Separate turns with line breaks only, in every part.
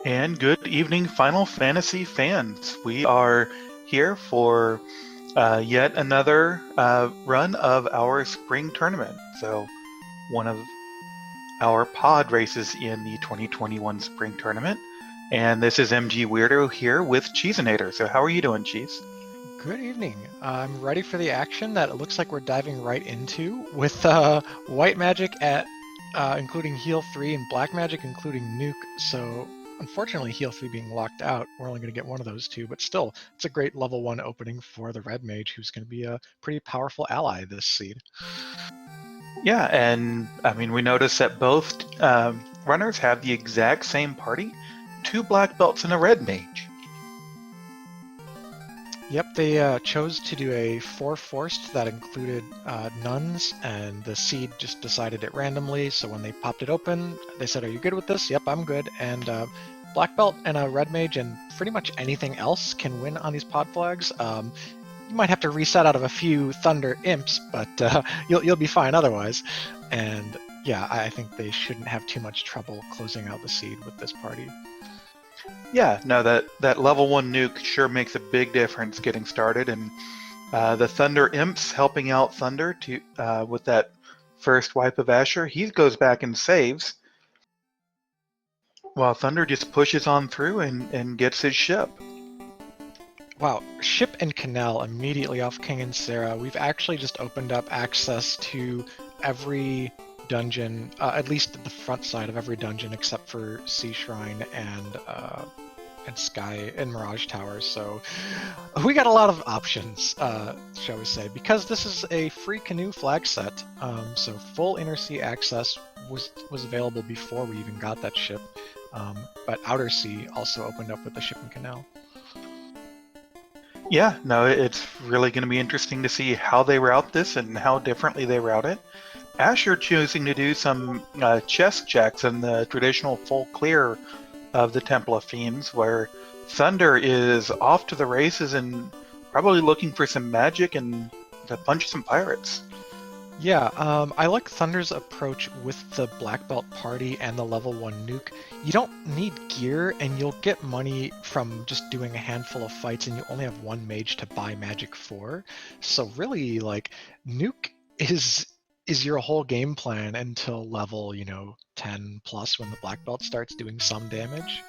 And good evening, Final Fantasy fans. We are here for yet another run of our spring tournament. So, one of our pod races in the 2021 spring tournament. And this is MG Weirdo here with Cheesinator. So, how are you doing, Cheese?
Good evening. I'm ready for the action that it looks like we're diving right into with white magic at including heal 3 and black magic including nuke. So unfortunately heal 3 being locked out, we're only going to get one of those two, but still it's a great level 1 opening for the red mage who's going to be a pretty powerful ally this seed.
Yeah, and I mean, we noticed that both runners have the exact same party, 2 black belts and a red mage.
Yep, they chose to do a 4 forced that included nuns, and the seed just decided it randomly. So when they popped it open, they said, "Are you good with this?" Yep, I'm good. And black belt and a red mage and pretty much anything else can win on these pod flags. You might have to reset out of a few thunder imps, but you'll be fine otherwise. And yeah, I think they shouldn't have too much trouble closing out the seed with this party.
Yeah, no, that level 1 nuke sure makes a big difference getting started, and the Thunder Imps helping out Thunder to with that first wipe of Asher. He goes back and saves, while Thunder just pushes on through and gets his ship.
Wow, Ship and Canal immediately off King and Sarah. We've actually just opened up access to every dungeon, at least the front side of every dungeon, except for Sea Shrine and Sky and Mirage Towers. So we got a lot of options, shall we say, because this is a free canoe flag set. So full inner sea access was available before we even got that ship, but Outer Sea also opened up with the Ship and Canal.
Yeah, no, it's really going to be interesting to see how they route this and how differently they route it. Asher choosing to do some chest checks in the traditional full clear of the Temple of Fiends, where Thunder is off to the races and probably looking for some magic and to punch some pirates.
Yeah, I like Thunder's approach with the Black Belt party and the level 1 nuke. You don't need gear, and you'll get money from just doing a handful of fights, and you only have one mage to buy magic for. So really, like, nuke is your whole game plan until level, 10 plus when the Black Belt starts doing some damage.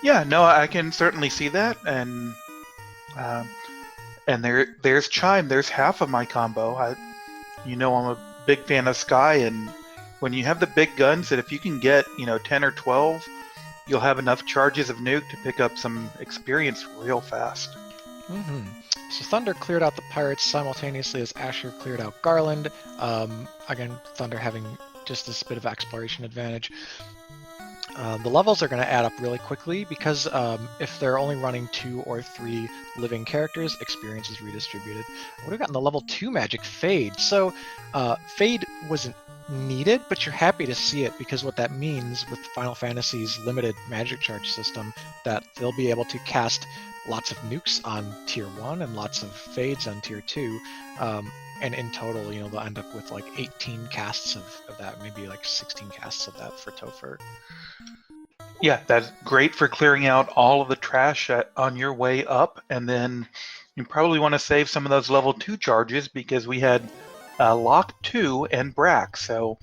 Yeah, no, I can certainly see that, um, and there's Chime. There's half of my combo. I'm a big fan of Sky, and when you have the big guns, that if you can get 10 or 12, you'll have enough charges of nuke to pick up some experience real fast.
Mm-hmm. So Thunder cleared out the pirates simultaneously as Asher cleared out Garland. Again, Thunder having just this bit of exploration advantage. The levels are going to add up really quickly because if they're only running 2 or 3 living characters, experience is redistributed. What do we got in the level 2 magic? Fade. So Fade wasn't needed, but you're happy to see it because what that means with Final Fantasy's limited magic charge system, that they'll be able to cast lots of nukes on tier 1 and lots of fades on tier 2. And in total, they'll end up with like 18 casts of that, maybe like 16 casts of that for Topher.
Yeah, that's great for clearing out all of the trash on your way up, and then you probably want to save some of those level 2 charges because we had Lock 2 and Brack, so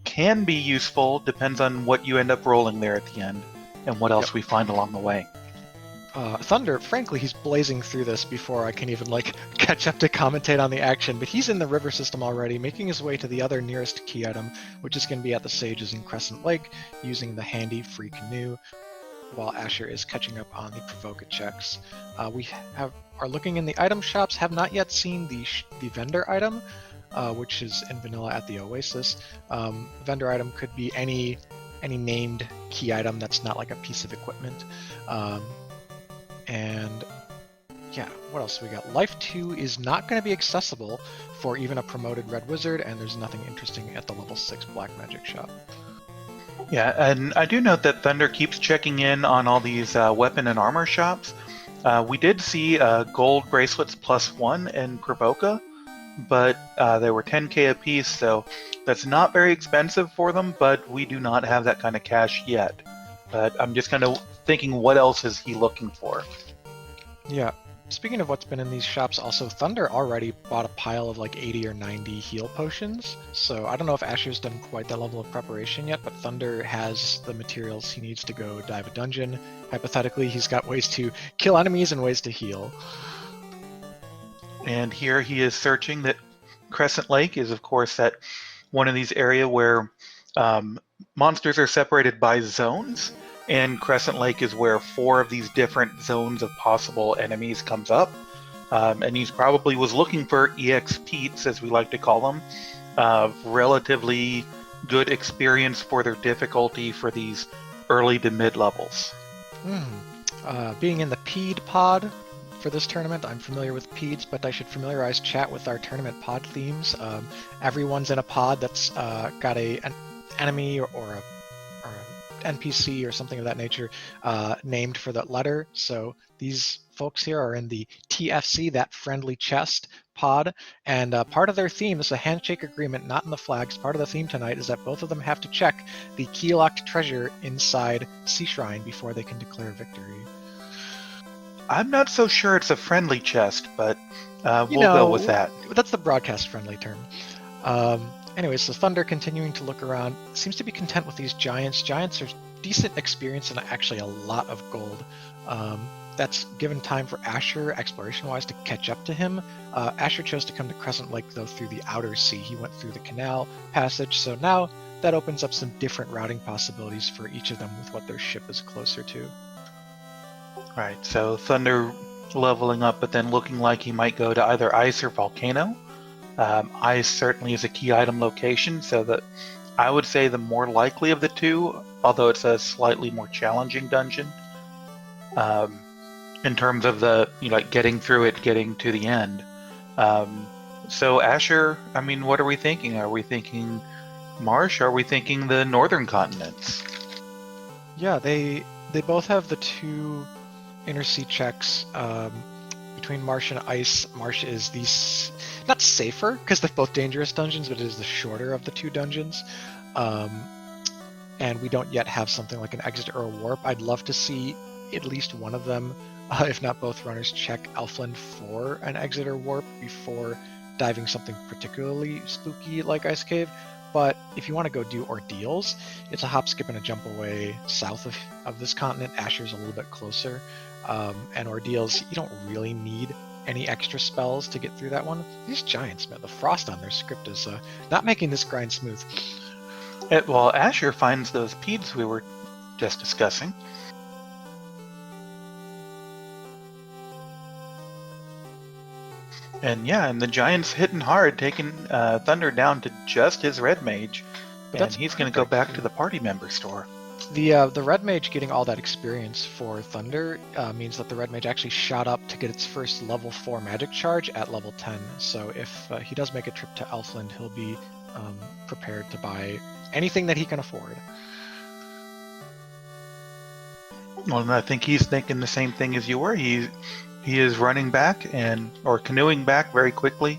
can be useful, depends on what you end up rolling there at the end and what else
Yep.
we find along the way.
Thunder, frankly, he's blazing through this before I can even catch up to commentate on the action, but he's in the river system already, making his way to the other nearest key item, which is going to be at the Sages in Crescent Lake, using the handy free canoe, while Asher is catching up on the Provoca checks. We are looking in the item shops, have not yet seen the vendor item, which is in vanilla at the Oasis. Vendor item could be any named key item that's not like a piece of equipment. And yeah, what else we got? Life 2 is not going to be accessible for even a promoted Red Wizard, and there's nothing interesting at the level 6 Black Magic shop.
Yeah, and I do note that Thunder keeps checking in on all these weapon and armor shops. We did see gold bracelets +1 in Provoca, but they were 10k a piece, so that's not very expensive for them, but we do not have that kind of cash yet. But I'm just kind of thinking, what else is he looking for?
Yeah. Speaking of what's been in these shops, also Thunder already bought a pile of like 80 or 90 heal potions. So I don't know if Asher's done quite that level of preparation yet, but Thunder has the materials he needs to go dive a dungeon. Hypothetically, he's got ways to kill enemies and ways to heal.
And here he is searching. That Crescent Lake is, of course, that one of these area where monsters are separated by zones, and Crescent Lake is where 4 of these different zones of possible enemies comes up. And he's probably was looking for EXPs, as we like to call them, relatively good experience for their difficulty for these early to mid levels.
Being in the Ped pod for this tournament, I'm familiar with Peds, but I should familiarize chat with our tournament pod themes. Everyone's in a pod that's got an enemy or an NPC or something of that nature named for that letter. So these folks here are in the TFC, that friendly chest pod, and part of their theme is a handshake agreement, not in the flags. Part of the theme tonight is that both of them have to check the key-locked treasure inside Sea Shrine before they can declare victory.
I'm not so sure it's a friendly chest, but we'll go with that.
That's the broadcast-friendly term. Anyway, so Thunder, continuing to look around, seems to be content with these giants. Giants are decent experience and actually a lot of gold. That's given time for Asher, exploration-wise, to catch up to him. Asher chose to come to Crescent Lake, though, through the outer sea. He went through the canal passage, so now that opens up some different routing possibilities for each of them with what their ship is closer to.
Right, so Thunder leveling up, but then looking like he might go to either Ice or Volcano. Ice certainly is a key item location, so that I would say the more likely of the two, although it's a slightly more challenging dungeon. In terms of the, like getting through it, getting to the end. So Asher, I mean, what are we thinking? Are we thinking Marsh? Are we thinking the northern continents?
Yeah, they both have the 2 inner sea checks between Marsh and Ice. Marsh is the not safer, because they're both dangerous dungeons, but it is the shorter of the 2 dungeons. And we don't yet have something like an exit or a warp. I'd love to see at least one of them, if not both runners, check Elfland for an exit or warp before diving something particularly spooky like Ice Cave. But if you want to go do Ordeals, it's a hop, skip, and a jump away south of this continent. Asher's a little bit closer. And Ordeals, you don't really need any extra spells to get through that one. These giants, man, the frost on their script is not making this grind smooth.
Well, Asher finds those Peds we were just discussing. And yeah, and the giant's hitting hard, taking Thunder down to just his red mage. But and he's going to go back to the party member store.
The red mage getting all that experience for Thunder means that the red mage actually shot up to get its first level 4 magic charge at level 10. So if he does make a trip to Elfland, he'll be prepared to buy anything that he can afford.
Well, and I think he's thinking the same thing as you were. He is running back or canoeing back very quickly,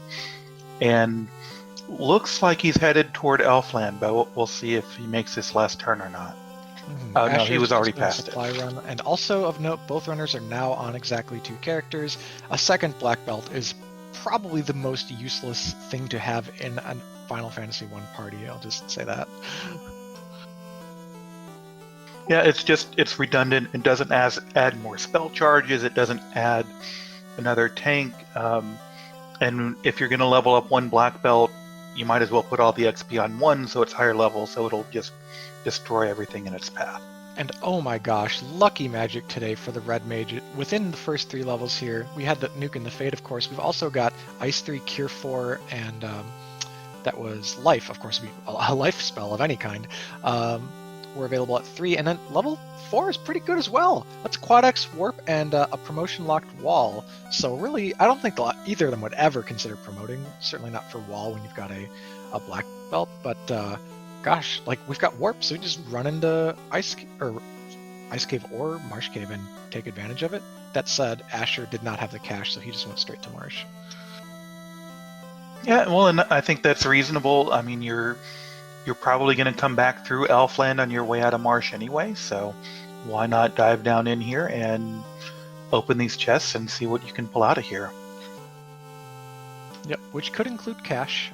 and looks like he's headed toward Elfland. But we'll see if he makes this last turn or not. Oh no, he was already past it.
Run. And also of note, both runners are now on exactly 2 characters. A second black belt is probably the most useless thing to have in a Final Fantasy 1 party. I'll just say that.
Yeah, it's redundant. It doesn't add more spell charges. It doesn't add another tank. And if you're going to level up 1 black belt, you might as well put all the XP on 1 so it's higher level, so it'll just destroy everything in its path.
And oh my gosh, lucky magic today for the red mage. Within the first 3 levels here, we had the Nuke and the Fade, of course. We've also got Ice 3, Cure 4, and that was Life, of course, a life spell of any kind. Were available at 3, and then level 4 is pretty good as well. That's Quad X Warp and a promotion locked wall. So really, I don't think either of them would ever consider promoting. Certainly not for wall when you've got a black belt. But gosh, like we've got warp, so we just run into Ice Cave or Marsh Cave and take advantage of it. That said, Asher did not have the cash, so he just went straight to Marsh.
Yeah, well, and I think that's reasonable. I mean, you're probably going to come back through Elfland on your way out of Marsh anyway, so why not dive down in here and open these chests and see what you can pull out of here?
Yep, which could include cash.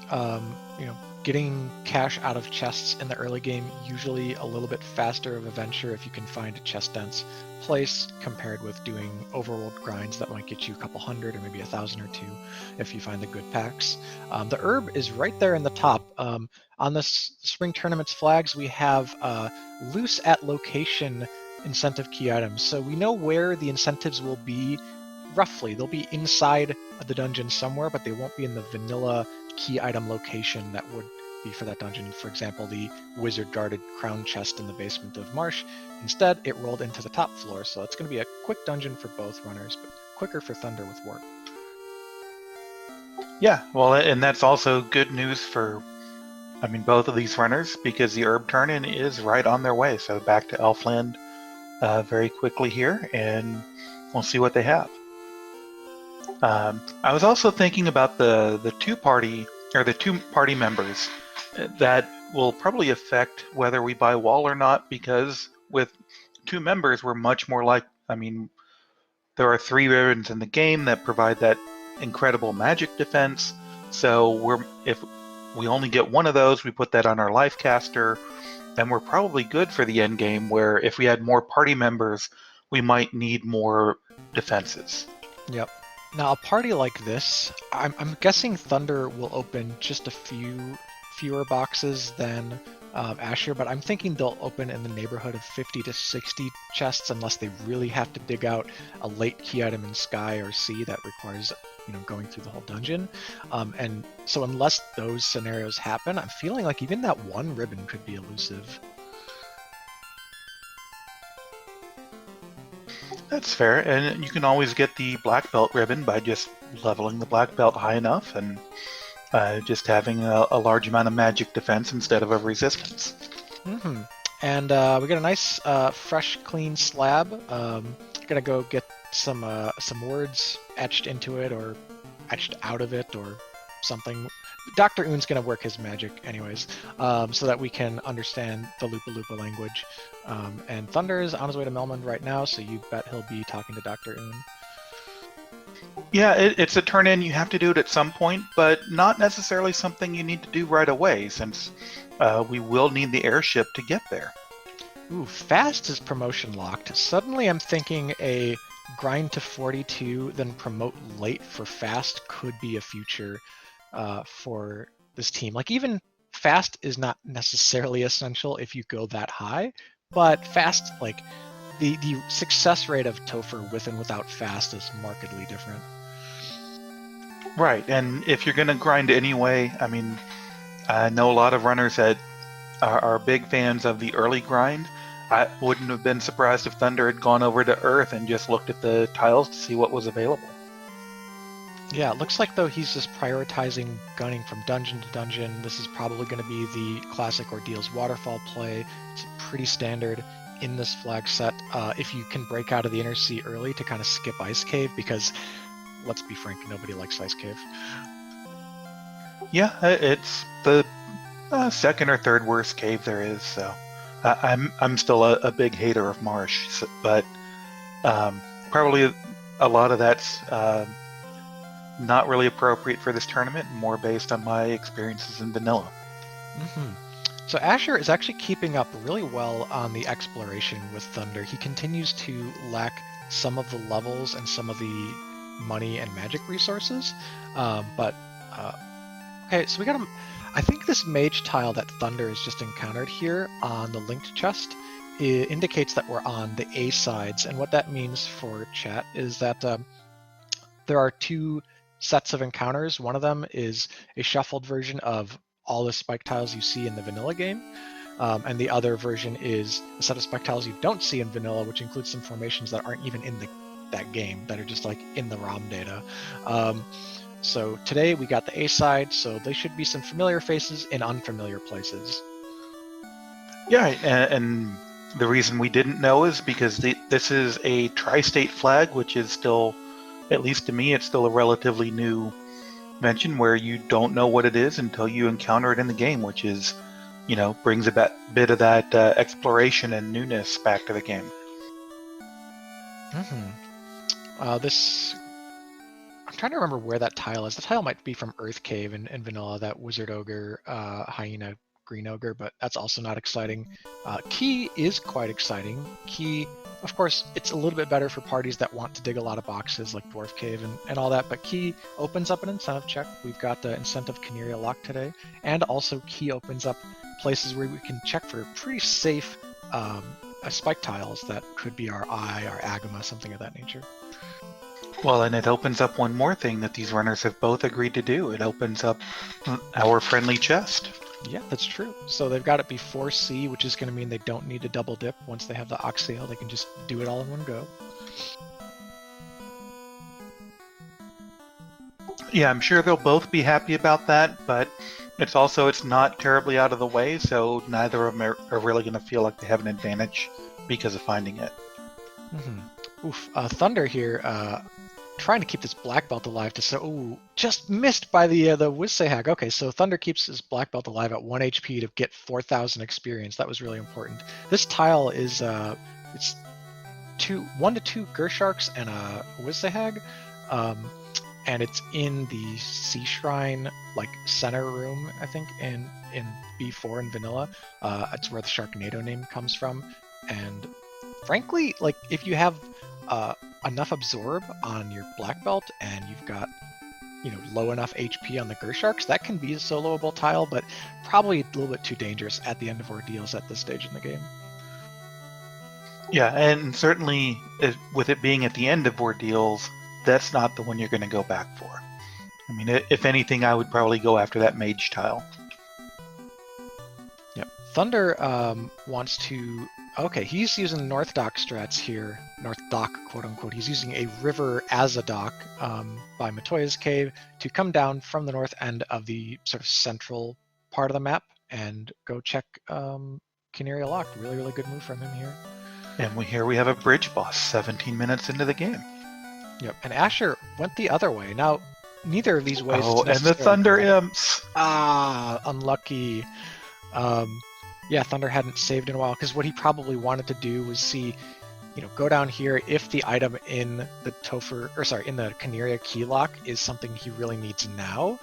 Getting cash out of chests in the early game usually a little bit faster of a venture if you can find a chest dense place compared with doing overworld grinds that might get you a couple hundred or maybe 1,000 or two if you find the good packs. The herb is right there in the top. On this spring tournament's flags, we have loose at location incentive key items, so we know where the incentives will be. Roughly, they'll be inside the dungeon somewhere, but they won't be in the vanilla key item location that would be for that dungeon. For example, the wizard guarded crown chest in the basement of Marsh. Instead, it rolled into the top floor, so it's going to be a quick dungeon for both runners, but quicker for Thunder with Warp.
Yeah, well, and that's also good news for, I mean, both of these runners, because the herb turn-in is right on their way. So back to Elfland very quickly here, and we'll see what they have. I was also thinking about the two party members. That will probably affect whether we buy wall or not, because with two members, we're much more like, I mean, there are 3 ribbons in the game that provide that incredible magic defense. So if we only get one of those, we put that on our life caster, and we're probably good for the end game, where if we had more party members, we might need more defenses.
Yep. Now, a party like this, I'm guessing Thunder will open just a fewer boxes than Asher, but I'm thinking they'll open in the neighborhood of 50 to 60 chests unless they really have to dig out a late key item in Sky or Sea that requires going through the whole dungeon. And so unless those scenarios happen, I'm feeling like even that one ribbon could be elusive.
That's fair, and you can always get the black belt ribbon by just leveling the black belt high enough and just having a large amount of magic defense instead of a resistance.
Mm-hmm. And we got a nice, fresh, clean slab. Gonna go get some words etched into it or etched out of it or something. Dr. Oon's gonna work his magic anyways, so that we can understand the Lupa Lupa language. And Thunder is on his way to Melmond right now, so you bet he'll be talking to Dr. Oon.
Yeah, it's a turn-in. You have to do it at some point, but not necessarily something you need to do right away, since we will need the airship to get there.
Ooh, fast is promotion locked. Suddenly I'm thinking a grind to 42, then promote late for fast could be a future for this team. Like, even fast is not necessarily essential if you go that high, but fast, like, the success rate of Topher with and without fast is markedly different.
Right, and if you're going to grind anyway, I mean, I know a lot of runners that are big fans of the early grind. I wouldn't have been surprised if Thunder had gone over to Earth and just looked at the tiles to see what was available.
Yeah, it looks like, though, he's just prioritizing gunning from dungeon to dungeon. This is probably going to be the classic Ordeal's Waterfall play. It's pretty standard in this flag set. If you can break out of the Inner Sea early to kind of skip Ice Cave, because, let's be frank, nobody likes Ice Cave.
Yeah, it's the second or third worst cave there is, so I'm still a big hater of Marsh, but probably a lot of that's not really appropriate for this tournament, more based on my experiences in vanilla.
Mm-hmm. So Asher is actually keeping up really well on the exploration with Thunder. He continues to lack some of the levels and some of the money and magic resources, okay, so we got I think this mage tile that Thunder has just encountered here on the linked chest indicates that we're on the A sides, and what that means for chat is that there are 2 sets of encounters. One of them is a shuffled version of all the spike tiles you see in the vanilla game, and the other version is a set of spike tiles you don't see in vanilla, which includes some formations that aren't even in that game, that are just like in the ROM data. So today we got the A side, so they should be some familiar faces in unfamiliar places.
Yeah, and the reason we didn't know is because this is a tri-state flag, which is still, at least to me, it's still a relatively new mentioned, where you don't know what it is until you encounter it in the game, which is, brings a bit of that exploration and newness back to the game.
This, I'm trying to remember where that tile is. The tile might be from Earth Cave in Vanilla, that Wizard Ogre, Hyena, Green Ogre, but that's also not exciting. Key is quite exciting. Key, of course, it's a little bit better for parties that want to dig a lot of boxes like Dwarf Cave and all that, but Key opens up an incentive check. We've got the incentive Caneria lock today, and also Key opens up places where we can check for pretty safe spike tiles that could be our Eye, our Agama, something of that nature.
Well, and it opens up one more thing that these runners have both agreed to do. It opens up our friendly chest.
Yeah, that's true. So they've got it before C, which is going to mean they don't need to double dip. Once they have the Oxtail, they can just do it all in one go.
Yeah, I'm sure they'll both be happy about that, but it's not terribly out of the way, so neither of them are really going to feel like they have an advantage because of finding it.
Oof. Thunder here, trying to keep this black belt alive just missed by the Wizsehag. Okay, so Thunder keeps his black belt alive at 1 HP to get 4,000 experience. That was really important. This tile is it's 1 to 2 Gersharks and a Wizsehag, and it's in the Sea Shrine center room, I think, in B4 in Vanilla. It's where the Sharknado name comes from, and frankly, if you have enough absorb on your black belt and you've got low enough HP on the Gersharks, that can be a soloable tile, but probably a little bit too dangerous at the end of Ordeals at this stage in the game.
Yeah, and certainly with it being at the end of Ordeals, that's not the one you're going to go back for. I mean, if anything, I would probably go after that mage tile.
Yep. Thunder wants to... Okay, he's using North Dock strats here. North Dock, quote-unquote. He's using a river as a dock by Matoya's Cave to come down from the north end of the sort of central part of the map and go check Caneria Lock. Really, really good move from him here.
And we have a bridge boss 17 minutes into the game.
Yep, and Asher went the other way. Now, neither of these ways...
Oh, and the Thunder Imps!
Ah, unlucky. Yeah, Thunder hadn't saved in a while, because what he probably wanted to do was see, go down here if the item in the in the Caneria key lock is something he really needs now,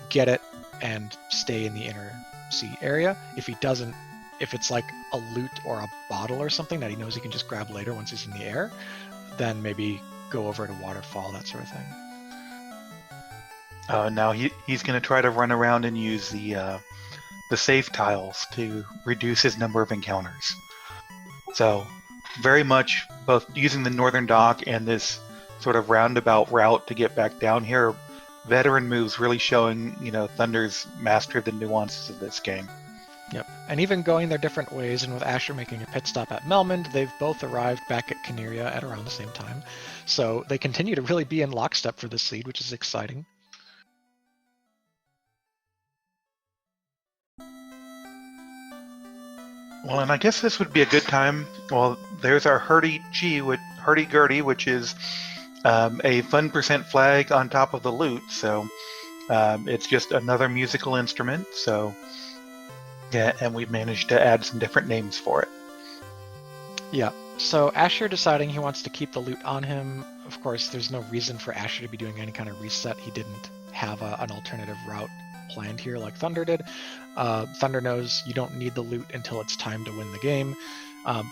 get it and stay in the inner C area. If he doesn't, if it's like a loot or a bottle or something that he knows he can just grab later once he's in the air, then maybe go over to Waterfall, that sort of thing.
Now he's going to try to run around and use the safe tiles to reduce his number of encounters. So very much both using the northern dock and this sort of roundabout route to get back down here. Veteran moves really showing, Thunder's mastery of the nuances of this game.
Yep, and even going their different ways, and with Asher making a pit stop at Melmond, they've both arrived back at Caneria at around the same time. So they continue to really be in lockstep for this lead, which is exciting.
Well, and I guess this would be a good time. Well, there's our hurdy-gurdy, which is a fun % flag on top of the lute. So it's just another musical instrument. So yeah, and we've managed to add some different names for it.
Yeah. So Asher deciding he wants to keep the loot on him. Of course, there's no reason for Asher to be doing any kind of reset. He didn't have an alternative route planned here like Thunder did. Thunder knows you don't need the loot until it's time to win the game.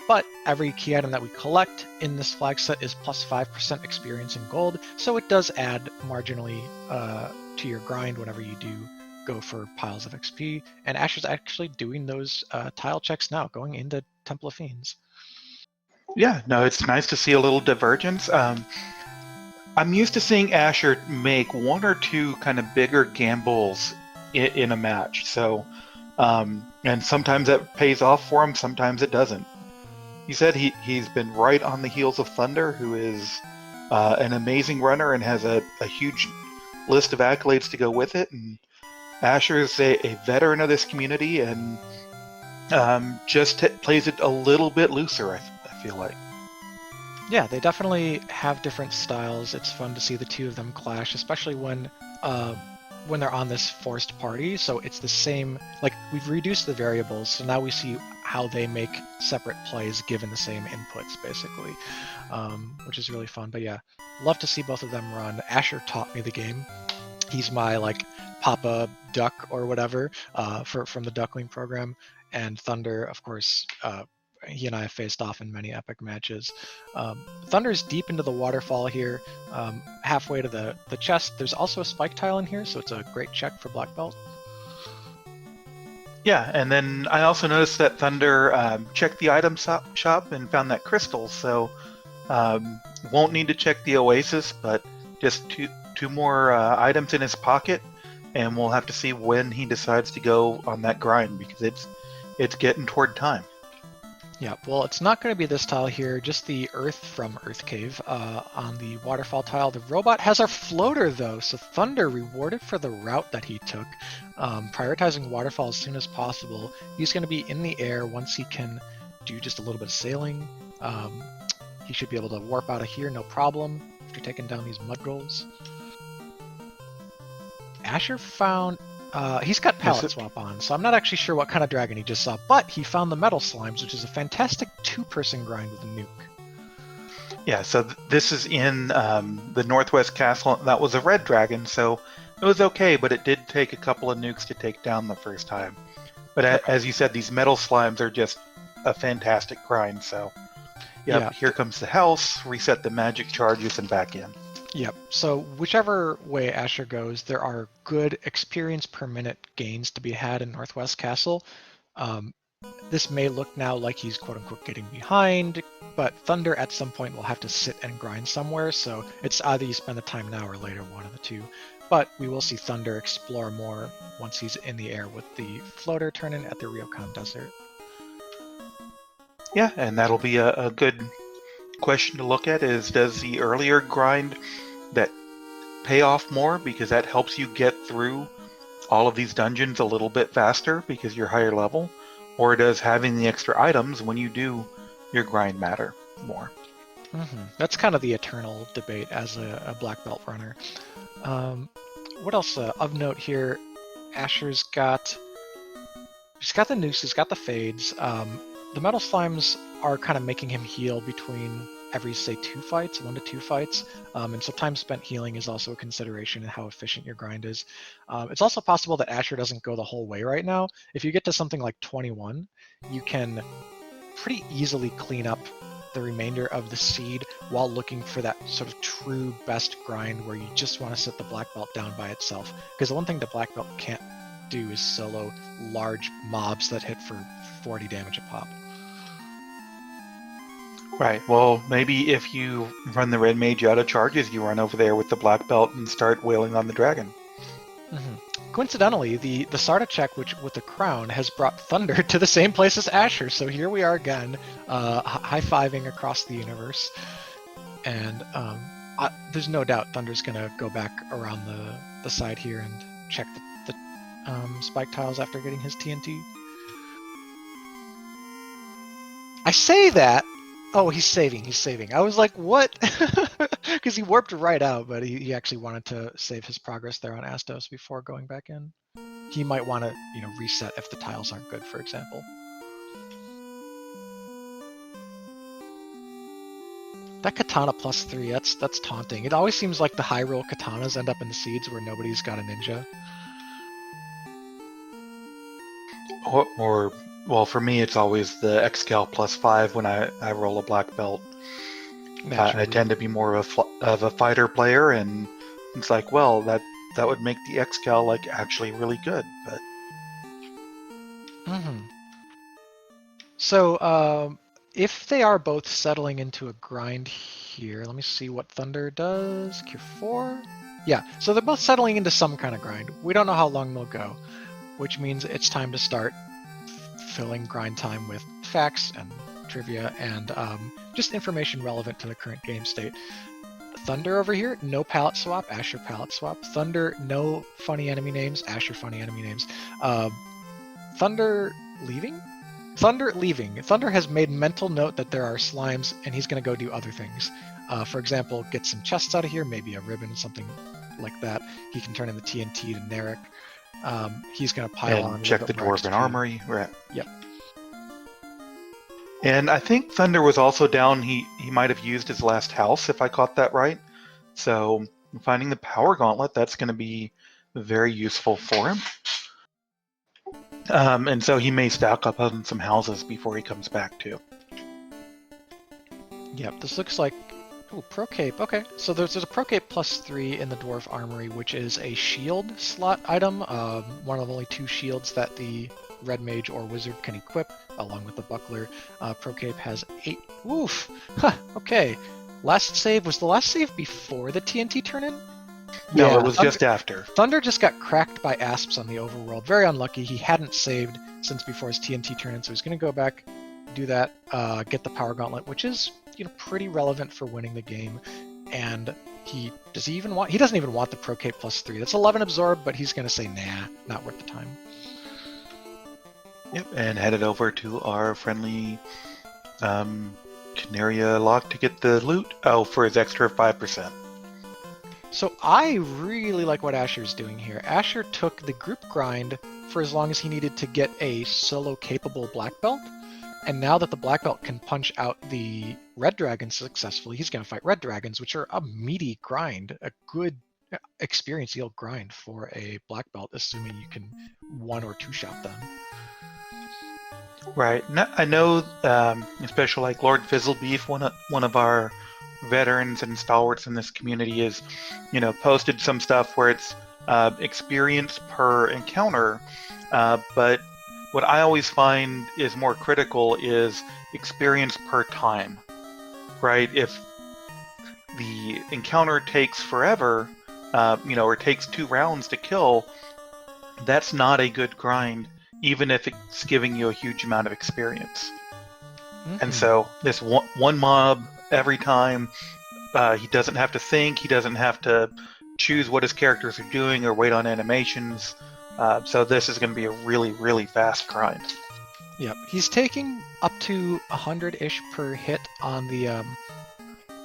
But every key item that we collect in this flag set is plus 5% experience in gold, so it does add marginally to your grind whenever you do go for piles of XP. And Asher's actually doing those tile checks now, going into Temple of Fiends.
Yeah, no, it's nice to see a little divergence. I'm used to seeing Asher make 1 or 2 kind of bigger gambles in a match. So, and sometimes that pays off for him, sometimes it doesn't. He said he's been right on the heels of Thunder, who is an amazing runner and has a huge list of accolades to go with it. And Asher is a veteran of this community and just plays it a little bit looser, I feel like.
Yeah, they definitely have different styles. It's fun to see the two of them clash, especially when when they're on this forced party, so it's the same, like we've reduced the variables, so now we see how they make separate plays given the same inputs, basically, which is really fun. But yeah, love to see both of them run. Asher taught me the game. He's my like Papa Duck or whatever from the Duckling program, and Thunder, of course. He and I have faced off in many epic matches. Thunder's deep into the waterfall here, halfway to the chest. There's also a spike tile in here, so it's a great check for black belt.
Yeah, and then I also noticed that Thunder checked the item shop and found that crystal, so won't need to check the oasis, but just two more items in his pocket, and we'll have to see when he decides to go on that grind, because it's getting toward time.
Yeah, well, it's not going to be this tile here, just the earth from Earth Cave on the waterfall tile. The robot has our floater, though, so Thunder rewarded for the route that he took, prioritizing waterfall as soon as possible. He's going to be in the air once he can do just a little bit of sailing. He should be able to warp out of here, no problem, after taking down these mud goals. Asher found... he's got palette swap on, so I'm not actually sure what kind of dragon he just saw, but he found the metal slimes, which is a fantastic two-person grind with a nuke.
Yeah, so this is in the Northwest Castle. That was a red dragon, so it was okay, but it did take a couple of nukes to take down the first time. But as you said, these metal slimes are just a fantastic grind, so yeah. Here comes the house, reset the magic charges, and back in.
Yep, so whichever way Asher goes, there are good experience per minute gains to be had in Northwest Castle. This may look now like he's quote-unquote getting behind, but Thunder at some point will have to sit and grind somewhere, so it's either you spend the time now or later, one of the two. But we will see Thunder explore more once he's in the air with the floater turning at the Ryokan Desert.
Yeah, and that'll be a good question to look at, is does the earlier grind that pay off more, because that helps you get through all of these dungeons a little bit faster because you're higher level, or does having the extra items when you do your grind matter more?
That's kind of the eternal debate as a black belt runner. What else of note here? Asher's got the nukes, he's got the fades. The metal slimes are kind of making him heal between every, say, 1 to 2 fights. And so time spent healing is also a consideration in how efficient your grind is. It's also possible that Asher doesn't go the whole way right now. If you get to something like 21, you can pretty easily clean up the remainder of the seed while looking for that sort of true best grind where you just want to sit the black belt down by itself. Because the one thing the black belt can't do is solo large mobs that hit for 40 damage a pop.
Right, well, maybe if you run the red mage out of charges, you run over there with the black belt and start wailing on the dragon.
Coincidentally, the Sarda check, which with the crown, has brought Thunder to the same place as Asher, so here we are again, high-fiving across the universe. And there's no doubt Thunder's going to go back around the side here and check the spike tiles after getting his TNT. I say that. Oh, he's saving. I was like, what? Because he warped right out, but he actually wanted to save his progress there on Astos before going back in. He might want to, reset if the tiles aren't good, for example. That katana +3, that's taunting. It always seems like the high roll katanas end up in the seeds where nobody's got a ninja.
Or well, for me, it's always the Xcal +5 when I roll a black belt. I tend to be more of a fighter player, and it's like, well, that would make the Xcal like actually really good. But
So if they are both settling into a grind here, let me see what Thunder does. Cure 4. Yeah, so they're both settling into some kind of grind. We don't know how long they'll go, which means it's time to start filling grind time with facts and trivia and just information relevant to the current game state. Thunder over here, no palette swap, Asher palette swap. Thunder, no funny enemy names, Asher funny enemy names. Thunder leaving? Thunder leaving. Thunder has made mental note that there are slimes and he's going to go do other things. For example, get some chests out of here, maybe a ribbon, something like that. He can turn in the TNT to Narek. He's going to pile on
And
a
check
little
the
bit more
Dwarven
XP.
Armory. Right.
Yep.
And I think Thunder was also down. He might have used his last house, if I caught that right. So finding the Power Gauntlet, that's going to be very useful for him. And so he may stack up on some houses before he comes back too.
Yep, this looks like... Ooh, Pro Cape. Okay, so there's a Pro Cape +3 in the Dwarf Armory, which is a shield slot item. One of only 2 shields that the Red Mage or Wizard can equip, along with the Buckler. Pro Cape has 8... Oof! Huh, okay. Last save... Was the last save before the TNT turn-in?
No,
Yeah,
it was just after.
Thunder just got cracked by Asps on the overworld. Very unlucky. He hadn't saved since before his TNT turn-in, so he's going to go back, do that, get the Power Gauntlet, which is pretty relevant for winning the game. And he doesn't even want the Pro Cape +3. That's 11 absorb, but he's going to say nah, not worth the time.
Yep, and headed over to our friendly Canaria lock to get the loot. Oh, for his extra 5%.
So I really like what Asher's doing here. Asher took the group grind for as long as he needed to get a solo capable black belt. And now that the black belt can punch out the red dragons successfully, he's going to fight red dragons, which are a meaty grind, a good experience yield grind for a black belt, assuming you can 1 or 2 shot them.
Right. I know, especially like Lord Fizzlebeef, one of our veterans and stalwarts in this community, is, posted some stuff where it's experience per encounter, but what I always find is more critical is experience per time, right? If the encounter takes forever, or takes 2 rounds to kill, that's not a good grind, even if it's giving you a huge amount of experience. Mm-hmm. And so this one mob every time, he doesn't have to think, he doesn't have to choose what his characters are doing or wait on animations. So this is going to be a really, really fast grind.
Yep, he's taking up to 100-ish per hit on the...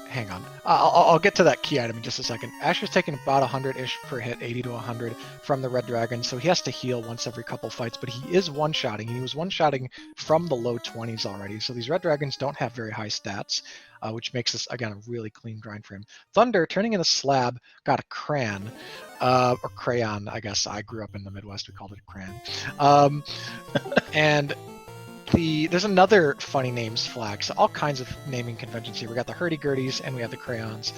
hang on, I'll get to that key item in just a second. Asher's taking about 100-ish per hit, 80 to 100 from the red dragon, so he has to heal once every couple fights, but he is one-shotting. He was one-shotting from the low 20s already, so these red dragons don't have very high stats, which makes this, again, a really clean grind for him. Thunder, turning in a slab, got a cran. Or crayon, I guess. I grew up in the Midwest, we called it a cran. And there's another funny names flag, so all kinds of naming conventions here. We got the hurdy-gurdies and we have the crayons.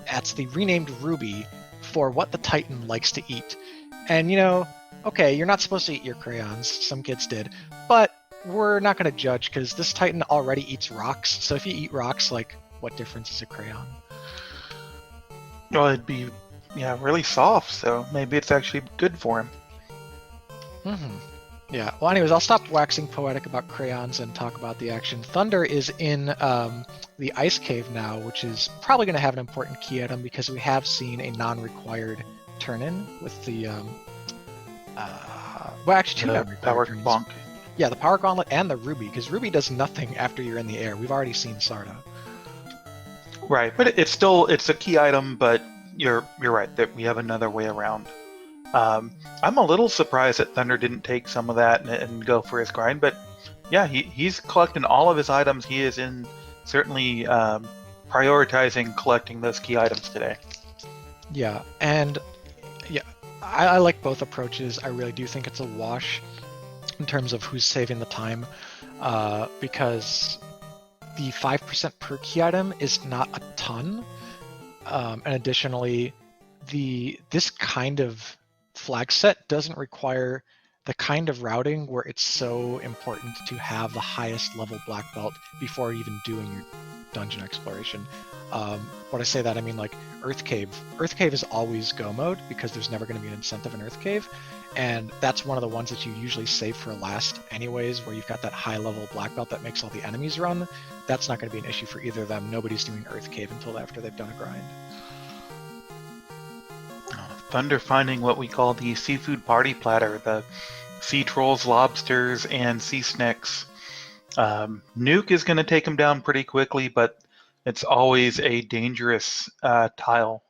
That's the renamed Ruby for what the Titan likes to eat. And okay, you're not supposed to eat your crayons, some kids did, but we're not going to judge because this Titan already eats rocks, so if you eat rocks, what difference is a crayon?
Well, it'd be really soft, so maybe it's actually good for him.
Mm-hmm. Yeah, well anyways, I'll stop waxing poetic about crayons and talk about the action. Thunder is in the ice cave now, which is probably going to have an important key item because we have seen a non-required turn-in with the... well, actually 2 non-required
power
turn-ins.
bonk.
Yeah, the Power Gauntlet and the Ruby, because Ruby does nothing after you're in the air. We've already seen Sarda.
Right, but it's a key item, but you're right that we have another way around. I'm a little surprised that Thunder didn't take some of that and go for his grind, but yeah, he's collecting all of his items. He is certainly prioritizing collecting those key items today.
Yeah, and yeah, I like both approaches. I really do think it's a wash in terms of who's saving the time, because the 5% per key item is not a ton, and additionally, this kind of flag set doesn't require the kind of routing where it's so important to have the highest level black belt before even doing your dungeon exploration. When I say that, I mean Earth Cave. Earth Cave is always go mode because there's never going to be an incentive in Earth Cave, and that's one of the ones that you usually save for last anyways, where you've got that high level black belt that makes all the enemies run. That's not going to be an issue for either of them. Nobody's doing Earth Cave until after they've done a grind.
Thunder finding what we call the seafood party platter, the sea trolls, lobsters, and sea snakes. Nuke is going to take him down pretty quickly, but it's always a dangerous tile.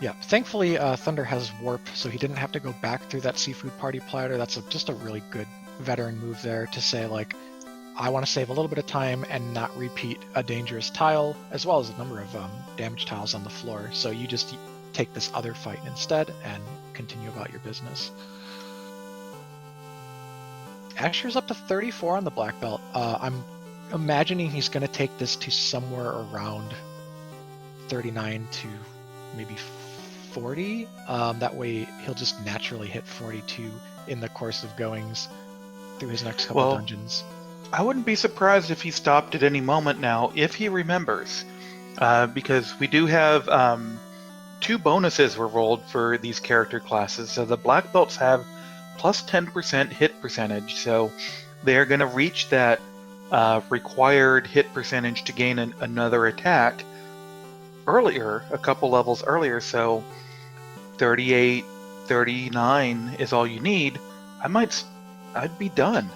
Yeah, thankfully Thunder has Warp, so he didn't have to go back through that Seafood Party platter. That's just a really good veteran move there to say, like, I want to save a little bit of time and not repeat a dangerous tile, as well as a number of damage tiles on the floor. So you just take this other fight instead and continue about your business. Asher's up to 34 on the black belt. I'm imagining he's going to take this to somewhere around 39 to maybe 40. That way he'll just naturally hit 42 in the course of goings through his next couple dungeons.
I wouldn't be surprised if he stopped at any moment now, if he remembers, because we do have 2 bonuses were rolled for these character classes. So the black belts have plus 10% hit percentage, so they're going to reach that required hit percentage to gain another attack earlier, a couple levels earlier. So 38, 39 is all you need. I'd be done.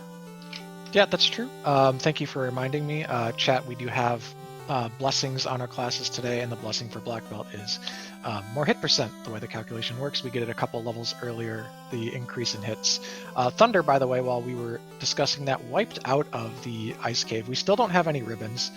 Yeah, that's true. Thank you for reminding me. Chat, we do have blessings on our classes today, and the blessing for black belt is more hit percent. The way the calculation works, we get it a couple levels earlier, the increase in hits. Thunder, by the way, while we were discussing that, wiped out of the ice cave. We still don't have any ribbons.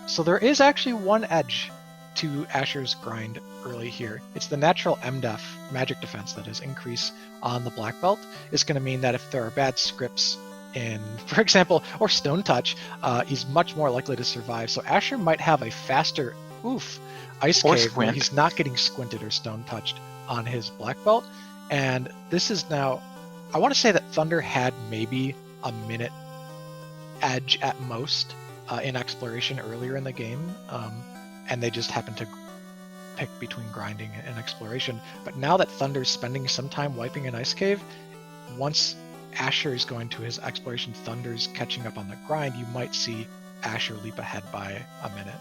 So there is actually one edge to Asher's grind early here. It's the natural MDEF, magic defense, that is, increase on the black belt. Is going to mean that if there are bad scripts in, for example, or stone touch, he's much more likely to survive. So Asher might have a faster ice cave where he's not getting squinted or stone touched on his black belt. And this is now, I want to say that Thunder had maybe a minute edge at most in exploration earlier in the game, and they just happened to pick between grinding and exploration. But now that Thunder's spending some time wiping an ice cave, once Asher is going to his exploration, Thunder's catching up on the grind, you might see Asher leap ahead by a minute.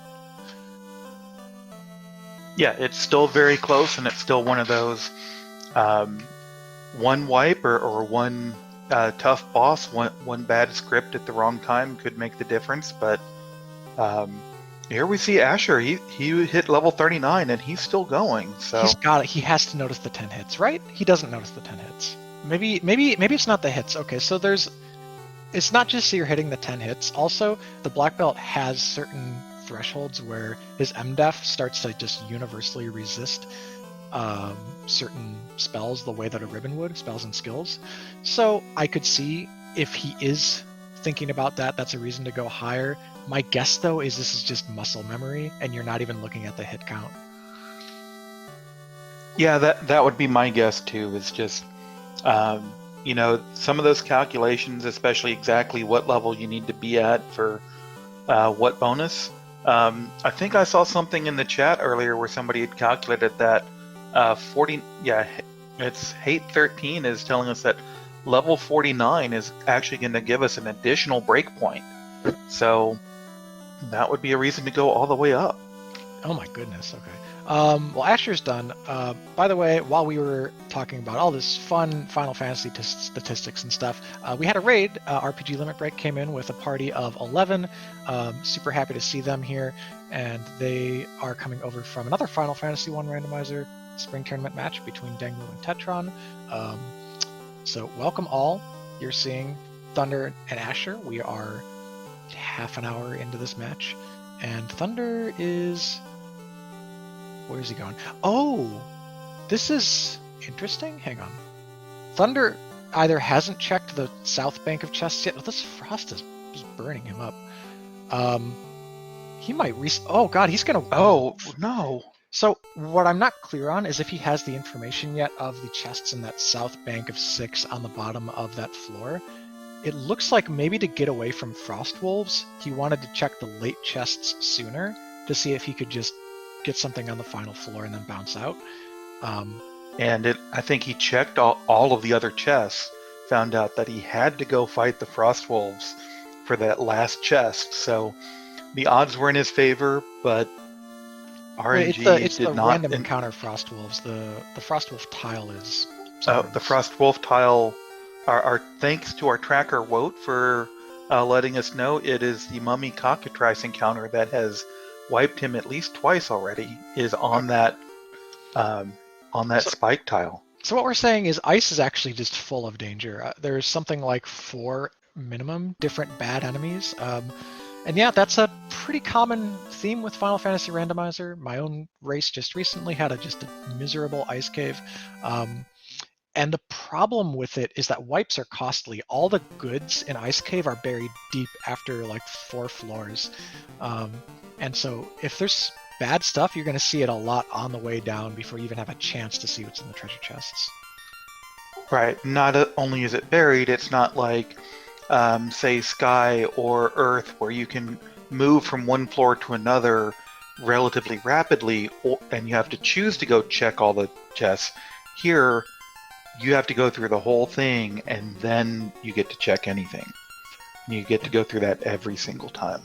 Yeah, it's still very close, and it's still one of those one wipe or one tough boss, one bad script at the wrong time could make the difference. But here we see Asher. He hit level 39, and he's still going. So
he's got it. He has to notice the 10 hits, right? He doesn't notice the 10 hits. Maybe it's not the hits. Okay, so it's not just so you're hitting the 10 hits. Also, the black belt has certain thresholds where his MDEF starts to just universally resist certain spells the way that a ribbon would, spells and skills. So I could see if he is thinking about that, that's a reason to go higher. My guess, though, is this is just muscle memory, and you're not even looking at the hit count.
Yeah, that would be my guess, too, is just... some of those calculations, especially exactly what level you need to be at for what bonus. I think I saw something in the chat earlier where somebody had calculated that it's Hate 13 is telling us that level 49 is actually going to give us an additional breakpoint. So that would be a reason to go all the way up.
Oh my goodness, okay. Well, Asher's done. By the way, while we were talking about all this fun Final Fantasy statistics and stuff, we had a raid. RPG Limit Break came in with a party of 11. Super happy to see them here, and they are coming over from another Final Fantasy 1 randomizer spring tournament match between Dengmu and Tetron. So welcome all. You're seeing Thunder and Asher. We are half an hour into this match, and Thunder is... Where is he going? Oh, this is interesting. Hang on. Thunder either hasn't checked the south bank of chests yet. Oh, this frost is burning him up. He might oh god, he's gonna...
Oh, no.
So what I'm not clear on is if he has the information yet of the chests in that south bank of 6 on the bottom of that floor. It looks like maybe to get away from frost wolves, he wanted to check the late chests sooner to see if he could just get something on the final floor and then bounce out.
I think he checked all of the other chests, found out that he had to go fight the frost wolves for that last chest. So the odds were in his favor, but RNG
it's
did
the
not
random encounter frost wolves. The frost wolf tile is...
the frost wolf tile. Our thanks to our tracker Wote for letting us know it is the mummy cockatrice encounter that has wiped him at least twice already, is on that on that
So-
spike tile.
So what we're saying is ice is actually just full of danger. There's something like 4 minimum different bad enemies. And yeah, that's a pretty common theme with Final Fantasy Randomizer. My own race just recently had just a miserable ice cave. And the problem with it is that wipes are costly. All the goods in Ice Cave are buried deep after like 4 floors. And so if there's bad stuff, you're going to see it a lot on the way down before you even have a chance to see what's in the treasure chests.
Right. Not only is it buried, it's not like, say, Sky or Earth, where you can move from one floor to another relatively rapidly, and you have to choose to go check all the chests. Here, you have to go through the whole thing, and then you get to check anything. You get to go through that every single time.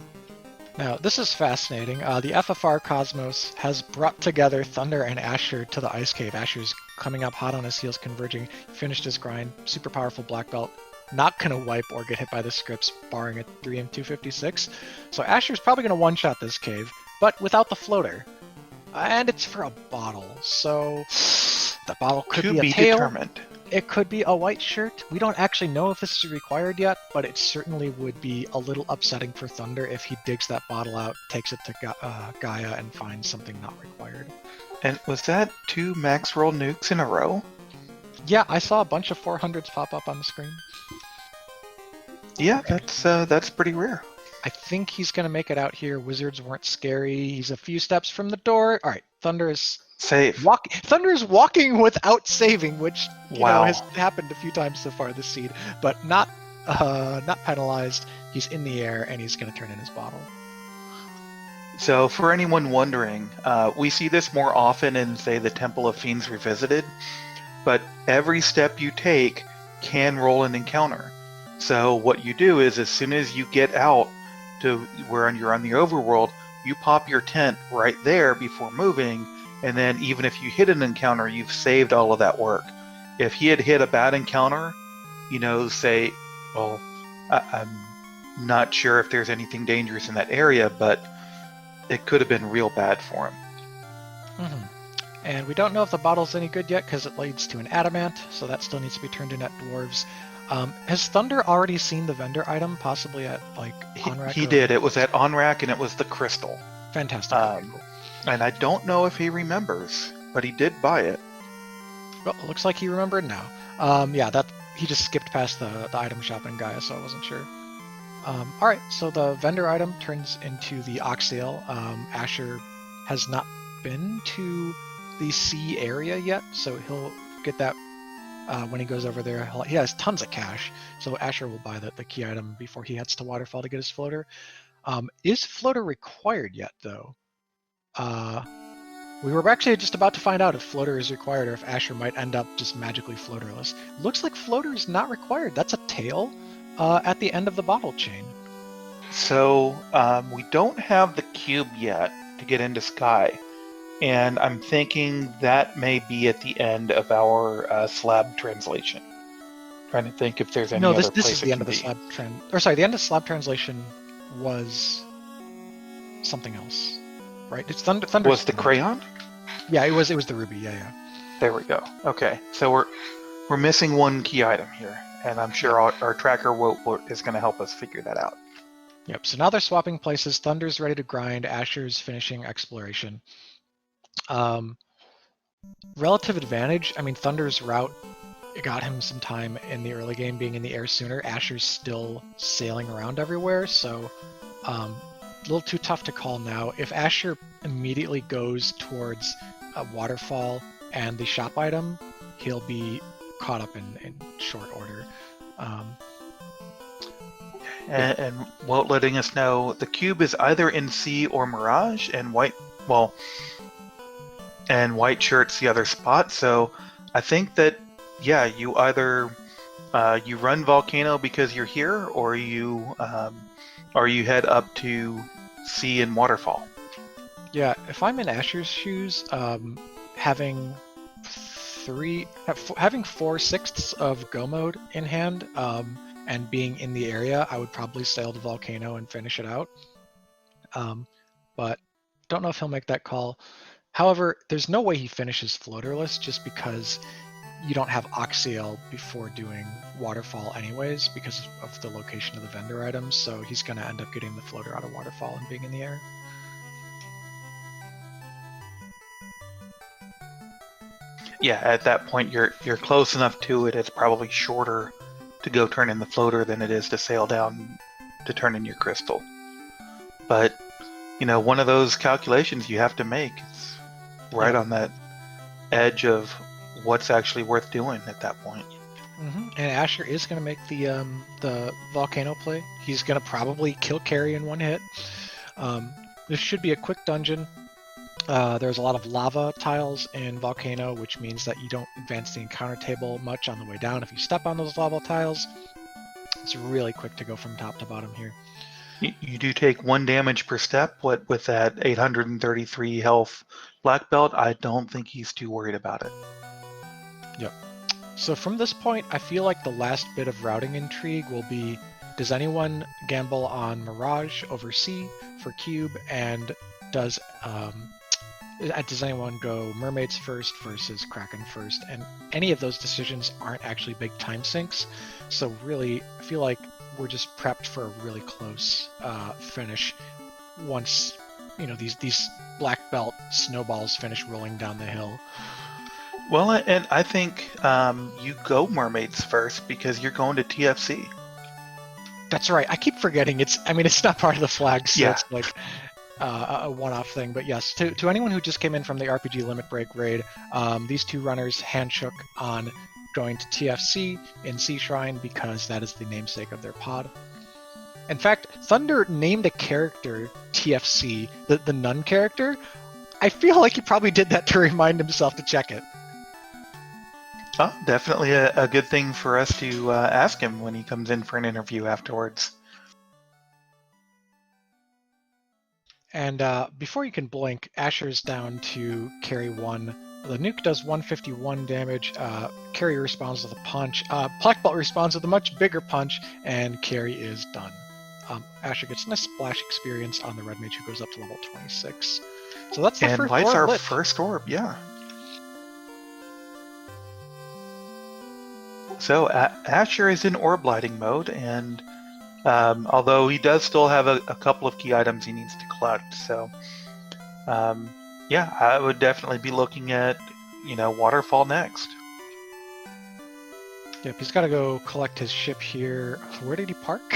Now, this is fascinating. The FFR Cosmos has brought together Thunder and Asher to the Ice Cave. Asher's coming up hot on his heels, converging, finished his grind, super powerful black belt, not going to wipe or get hit by the scripts, barring a 3M256. So Asher's probably going to one-shot this cave, but without the floater. And it's for a bottle, so the bottle could
To
be a
be
tail.
determined.
It could be a white shirt. We don't actually know if this is required yet, but it certainly would be a little upsetting for Thunder if he digs that bottle out, takes it to Gaia, and finds something not required.
And was that 2 max roll nukes in a row?
Yeah, I saw a bunch of 400s pop up on the screen.
Yeah, that's pretty rare.
I think he's going to make it out here. Wizards weren't scary. He's a few steps from the door. All right, Thunder is
Safe.
Thunder is walking without saving, which
Wow.
has happened a few times so far this seed, but not penalized. He's in the air and he's going to turn in his bottle.
So, for anyone wondering, we see this more often in, say, the Temple of Fiends Revisited, but every step you take can roll an encounter. So, what you do is, as soon as you get out to where you're on the overworld, you pop your tent right there before moving, and then even if you hit an encounter, you've saved all of that work. If he had hit a bad encounter, say, well, I'm not sure if there's anything dangerous in that area, but it could have been real bad for him.
Mm-hmm. And we don't know if the bottle's any good yet because it leads to an adamant, so that still needs to be turned in at dwarves. Has Thunder already seen the vendor item, possibly at Onrak?
He did. It was at Onrak, and it was the crystal.
Fantastic.
And I don't know if he remembers, but he did buy it.
Well, it looks like he remembered now. That he just skipped past the item shop in Gaia, so I wasn't sure. All right, so the vendor item turns into the Oxale. Asher has not been to the sea area yet, so he'll get that when he goes over there. He has tons of cash, so Asher will buy the key item before he heads to Waterfall to get his floater. Is floater required yet, though? We were actually just about to find out if floater is required or if Asher might end up just magically floaterless. Looks like floater is not required. That's a tail at the end of the bottle chain.
So we don't have the cube yet to get into Sky, and I'm thinking that may be at the end of our slab translation. Trying to think if there's any other place.
No, this is the end of the slab the end of slab translation was something else, right? It's Thunder.
Was the crayon?
Yeah, it was the ruby. Yeah.
There we go. Okay, so we're missing one key item here, and I'm sure our tracker is going to help us figure that out.
Yep. So now they're swapping places. Thunder's ready to grind. Asher's finishing exploration. Relative advantage. I mean, Thunder's route got him some time in the early game, being in the air sooner. Asher's still sailing around everywhere, so a little too tough to call now. If Asher immediately goes towards a waterfall and the shop item, he'll be caught up in short order.
And Walt letting us know the cube is either in Sea or Mirage, and white shirt's the other spot. So I think that you either you run Volcano because you're here, or you head up to Sea and Waterfall. Yeah,
if I'm in Asher's shoes, having 4/6 of Go mode in hand, and being in the area, I would probably sail to Volcano and finish it out. But don't know if he'll make that call. However, there's no way he finishes floaterless just because you don't have Oxyel before doing Waterfall anyways because of the location of the vendor items, so he's going to end up getting the floater out of Waterfall and being in the air.
Yeah, at that point you're close enough to it. It's probably shorter to go turn in the floater than it is to sail down to turn in your crystal. But one of those calculations you have to make. It's right on that edge of what's actually worth doing at that point.
And Asher is going to make the volcano play. He's going to probably kill Carrie in one hit. This should be a quick dungeon. There's a lot of lava tiles in Volcano, which means that you don't advance the encounter table much on the way down. If you step on those lava tiles, it's really quick to go from top to bottom here.
You do take 1 damage per step. With that 833 health black belt, I don't think he's too worried about it.
Yep. So from this point, I feel like the last bit of routing intrigue will be, does anyone gamble on Mirage over C for cube, and does anyone go Mermaids first versus Kraken first? And any of those decisions aren't actually big time sinks, so really I feel like we're just prepped for a really close finish once these black belt snowballs finish rolling down the hill.
Well, and I think you go Mermaids first because you're going to TFC.
That's right. I keep forgetting it's not part of the flag, so
Yeah.
it's like a one-off thing. But yes, to anyone who just came in from the RPG Limit Break raid, these two runners handshook on going to TFC in Sea Shrine because that is the namesake of their pod. In fact, Thunder named a character TFC, the nun character. I feel like he probably did that to remind himself to check it.
Oh, definitely a good thing for us to ask him when he comes in for an interview afterwards.
And before you can blink, Asher's down to carry 1. The nuke does 151 damage. Carrie responds with a punch. Black Belt responds with a much bigger punch, and Carrie is done. Asher gets a nice splash experience on the Red Mage, who goes up to level 26. So that's the
and
first
lights
orb
our
lit.
first orb, yeah. So Asher is in orb lighting mode, and although he does still have a couple of key items he needs to collect, so yeah, I would definitely be looking at Waterfall next.
Yep, he's got to go collect his ship here. Where did he park?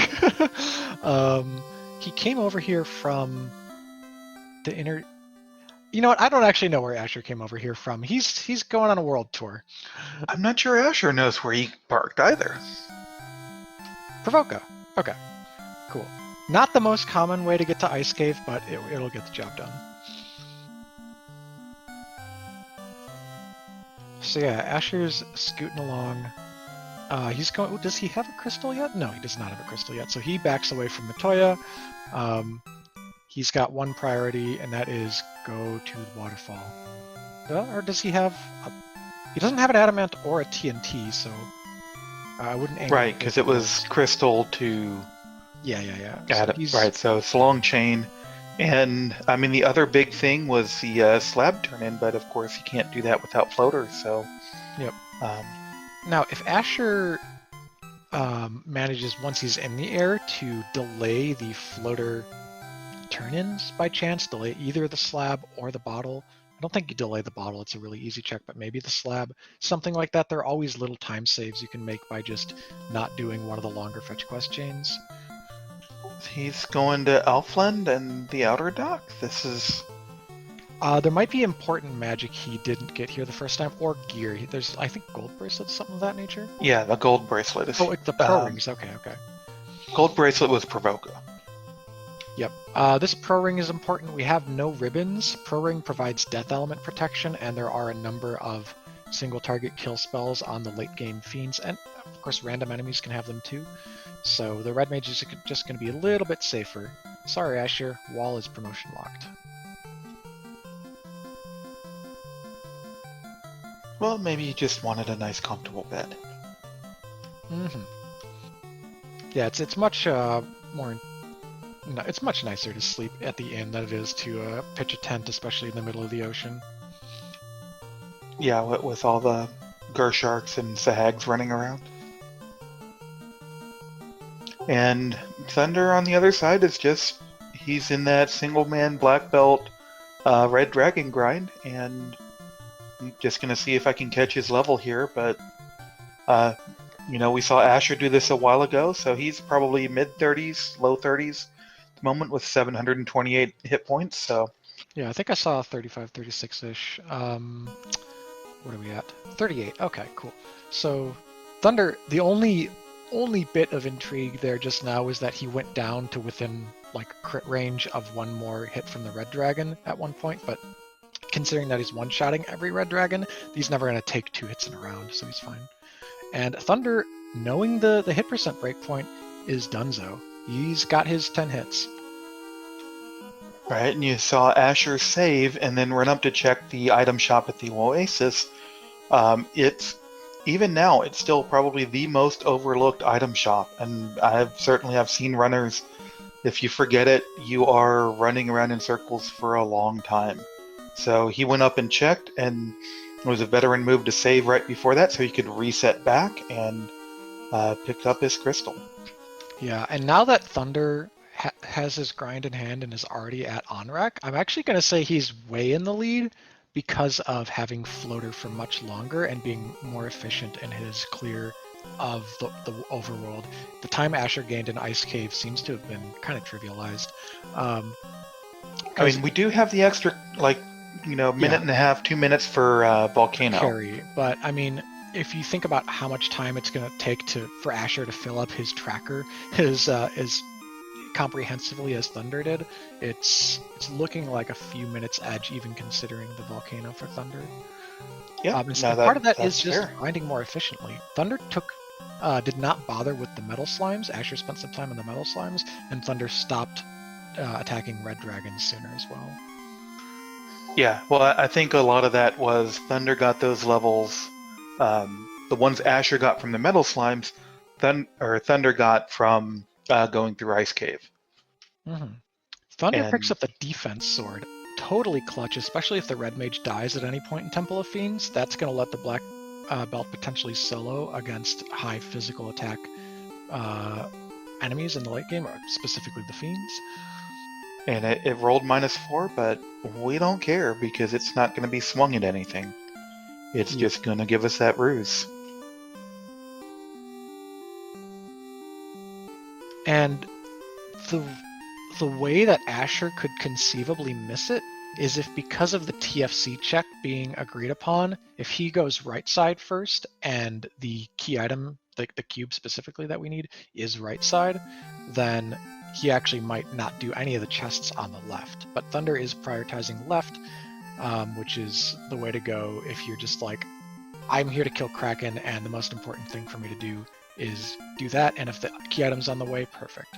He came over here from the inner. You know what? I don't actually know where Asher came over here from. He's going on a world tour.
I'm not sure Asher knows where he parked either.
Provoca. Okay. Cool. Not the most common way to get to Ice Cave, but it'll get the job done. So yeah, Asher's scooting along. He's going. Does he have a crystal yet? No, he does not have a crystal yet. So he backs away from Matoya. He's got one priority, and that is go to the waterfall. Or does he have? He doesn't have an adamant or a TNT, so I wouldn't.
Right, because it was crystal to.
Yeah.
Right, so it's a long chain. And I mean, the other big thing was the slab turn in, but of course you can't do that without floaters. So.
Yep. Now, if Asher manages once he's in the air to delay the floater turn-ins by chance, delay either the slab or the bottle. I don't think you delay the bottle, it's a really easy check, but maybe the slab, something like that. There are always little time saves you can make by just not doing one of the longer fetch quest chains.
He's going to Elfland and the Outer Dock. This is...
there might be important magic he didn't get here the first time, or gear. There's, I think, gold bracelets, something of that nature?
Yeah, the gold bracelet is...
Oh, the pro rings, okay.
Gold bracelet was Provoca.
Yep. This pro ring is important. We have no ribbons. Pro ring provides death element protection, and there are a number of single target kill spells on the late game fiends, and of course random enemies can have them too. So the red mage is just going to be a little bit safer. Sorry, Asher, wall is promotion locked.
Well, maybe you just wanted a nice comfortable bed.
Yeah, it's much more no, it's much nicer to sleep at the inn than it is to pitch a tent, especially in the middle of the ocean.
Yeah, with all the Gersharks and Sahags running around. And Thunder on the other side is just, he's in that single man black belt Red Dragon grind, and I'm just going to see if I can catch his level here, but we saw Asher do this a while ago, so he's probably mid-30s, low 30s at the moment with 728 hit points, so...
Yeah, I think I saw 35, 36-ish. What are we at? 38. Okay, cool. So Thunder, the only bit of intrigue there just now is that he went down to within like crit range of one more hit from the Red Dragon at one point, but considering that he's one-shotting every Red Dragon, he's never going to take 2 hits in a round, so he's fine. And Thunder, knowing the hit percent breakpoint, is donezo. He's got his 10 hits.
Right, and you saw Asher save and then run up to check the item shop at the Oasis. It's even now, it's still probably the most overlooked item shop, and I've seen runners. If you forget it, you are running around in circles for a long time. So he went up and checked, and it was a veteran move to save right before that, so he could reset back and pick up his crystal.
Yeah, and now that Thunder has his grind in hand and is already at on-rack, I'm actually going to say he's way in the lead because of having floater for much longer and being more efficient in his clear of the overworld. The time Asher gained in Ice Cave seems to have been kind of trivialized.
I mean, we do have the extra, minute and a half, 2 minutes for Volcano.
Carry, but I mean, if you think about how much time it's going to take for Asher to fill up his tracker, as comprehensively as Thunder did, it's looking like a few minutes edge, even considering the Volcano for Thunder.
Yeah,
part of that is just
fair.
grinding more efficiently. Thunder did not bother with the metal slimes. Asher spent some time on the metal slimes, and Thunder stopped attacking Red Dragons sooner as well.
Yeah, well, I think a lot of that was Thunder got those levels. The ones Asher got from the metal slimes, Thunder got from going through Ice Cave.
Mm-hmm. Thunder picks up the defense sword. Totally clutch, especially if the red mage dies at any point in Temple of Fiends. That's going to let the black belt potentially solo against high physical attack enemies in the late game, or specifically the fiends.
And it rolled -4, but we don't care because it's not going to be swung at anything. It's just going to give us that ruse.
And the way that Asher could conceivably miss it is if, because of the TFC check being agreed upon, if he goes right side first and the key item, the cube specifically that we need, is right side, then he actually might not do any of the chests on the left. But Thunder is prioritizing left, which is the way to go if you're just like, I'm here to kill Kraken, and the most important thing for me to do is do that, and if the key item's on the way, perfect.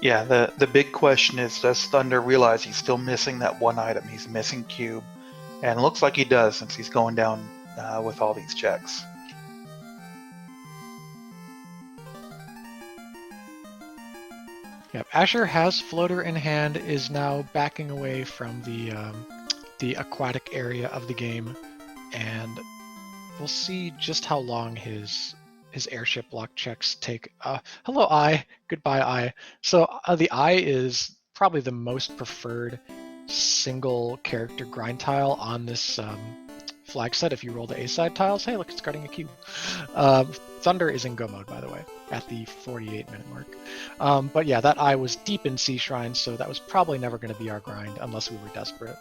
Yeah, the big question is, does Thunder realize he's still missing that one item? He's missing cube, and it looks like he does since he's going down with all these checks.
Yep, Asher has floater in hand, is now backing away from the aquatic area of the game, and we'll see just how long his airship block checks take. Hello, Eye. Goodbye, Eye. So the Eye is probably the most preferred single character grind tile on this flag set. If you roll the A-side tiles, hey, look, it's guarding a cube. Thunder is in go mode, by the way, at the 48-minute mark. But yeah, that Eye was deep in Sea Shrine, so that was probably never going to be our grind unless we were desperate.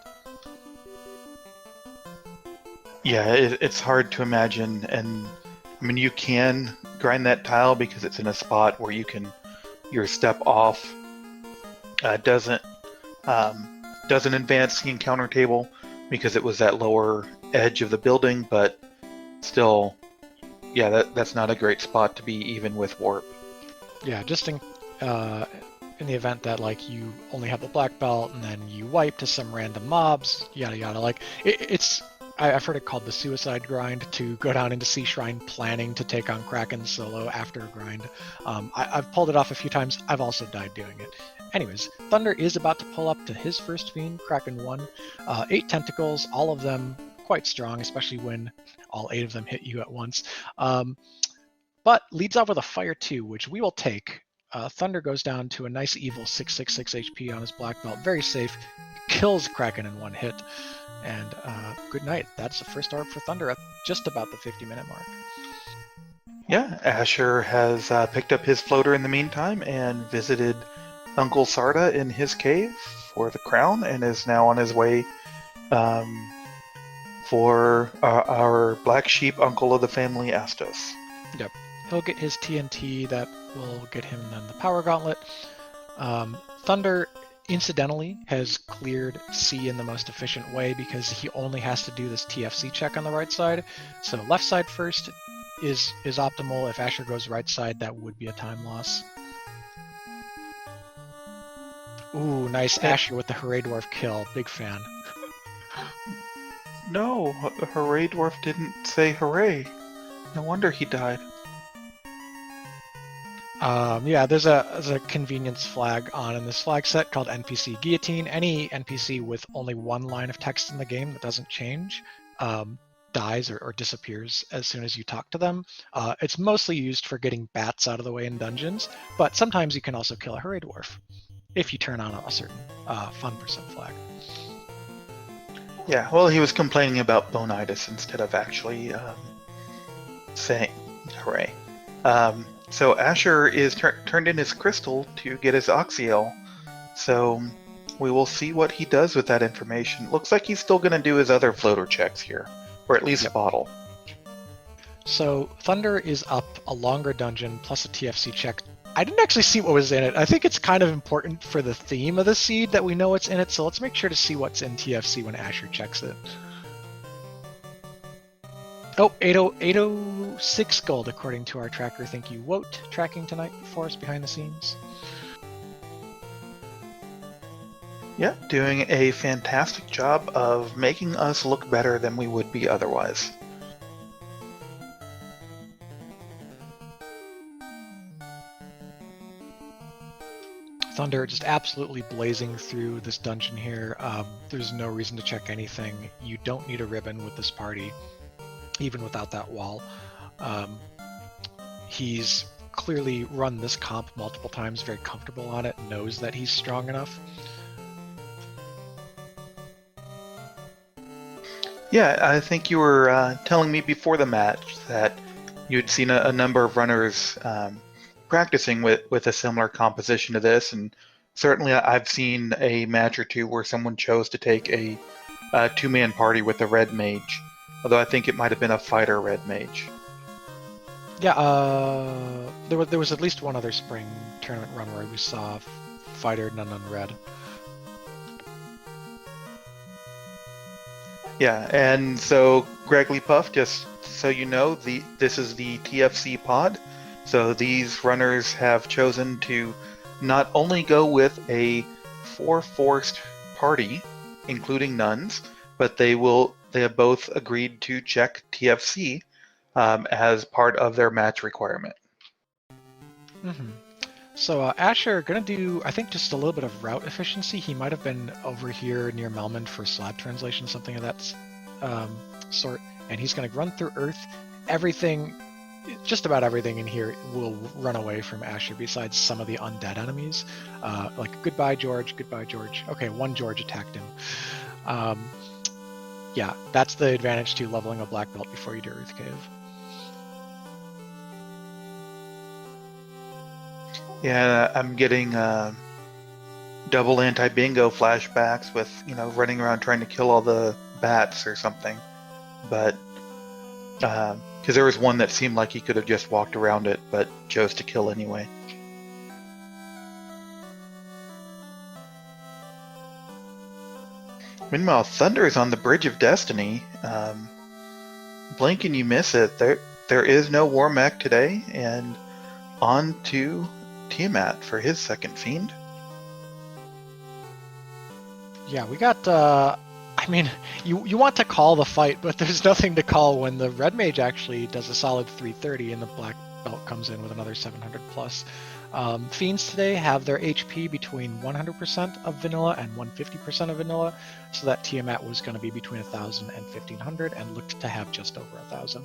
Yeah, it's hard to imagine, and I mean, you can grind that tile because it's in a spot where your step off doesn't advance the encounter table because it was that lower edge of the building, but still, yeah, that's not a great spot to be even with warp.
Yeah, just in the event that like you only have the black belt and then you wipe to some random mobs, yada yada. Like it's I've heard it called the suicide grind, to go down into Sea Shrine planning to take on Kraken solo after a grind. I've pulled it off a few times. I've also died doing it. Anyways, Thunder is about to pull up to his first fiend, Kraken 1. 8 tentacles, all of them quite strong, especially when all 8 of them hit you at once. But leads off with a Fire 2, which we will take. Thunder goes down to a nice evil 666 HP on his black belt. Very safe. Kills Kraken in 1 hit. And good night. That's the first orb for Thunder at just about the 50-minute mark.
Yeah, Asher has picked up his floater in the meantime and visited Uncle Sarda in his cave for the crown, and is now on his way for our black sheep uncle of the family, Astos.
Yep. He'll get his TNT. That will get him then the Power Gauntlet. Thunder, incidentally, has cleared C in the most efficient way because he only has to do this TFC check on the right side. So left side first is optimal. If Asher goes right side, that would be a time loss. Ooh, nice Asher with the Hooray Dwarf kill. Big fan.
No, Hooray Dwarf didn't say hooray. No wonder he died.
Yeah, there's a convenience flag on in this flag set called NPC Guillotine. Any NPC with only 1 line of text in the game that doesn't change dies or disappears as soon as you talk to them. It's mostly used for getting bats out of the way in dungeons, but sometimes you can also kill a Hooray Dwarf if you turn on a certain fun percent flag.
Yeah, well, he was complaining about bonitis instead of actually saying hooray. So Asher is turned in his crystal to get his Oxyel. So we will see what he does with that information. Looks like he's still going to do his other floater checks here, or at least a bottle.
So Thunder is up a longer dungeon plus a TFC check. I didn't actually see what was in it. I think it's kind of important for the theme of the seed that we know what's in it, so let's make sure to see what's in TFC when Asher checks it. Oh, 806 gold according to our tracker. Thank you, Woat, tracking tonight for us behind the scenes.
Yeah, doing a fantastic job of making us look better than we would be otherwise.
Thunder just absolutely blazing through this dungeon here. There's no reason to check anything. You don't need a ribbon with this party, even without that wall. He's clearly run this comp multiple times, very comfortable on it, knows that he's strong enough.
Yeah, I think you were telling me before the match that you'd seen a number of runners practicing with a similar composition to this, and certainly I've seen a match or two where someone chose to take a 2-man party with a red mage, although I think it might have been a fighter red mage.
Yeah, there was at least one other spring tournament run where we saw fighter none on red.
Yeah, and so Greggly Puff, just so you know, this is the TFC pod. So these runners have chosen to not only go with a 4-forced party, including nuns, but they have both agreed to check TFC as part of their match requirement.
Mm-hmm. So Asher gonna do, I think, just a little bit of route efficiency. He might have been over here near Melmond for slab translation, something of that sort, and he's gonna run through Earth. Everything, just about everything in here will run away from Asher besides some of the undead enemies. Like, goodbye George, goodbye George. Okay, one George attacked him. Yeah, that's the advantage to leveling a black belt before you do Earth Cave.
Yeah, I'm getting double anti-bingo flashbacks with, running around trying to kill all the bats or something. But, because there was one that seemed like he could have just walked around it, but chose to kill anyway. Meanwhile, Thunder is on the Bridge of Destiny. Blink and you miss it. There is no war mech today, and on to Tiamat for his second fiend.
Yeah, we got, I I mean, you want to call the fight, but there's nothing to call when the red mage actually does a solid 330 and the black belt comes in with another 700 plus. Fiends today have their HP between 100% of vanilla and 150% of vanilla, so that Tiamat was going to be between 1,000 and 1,500 and looked to have just over 1,000.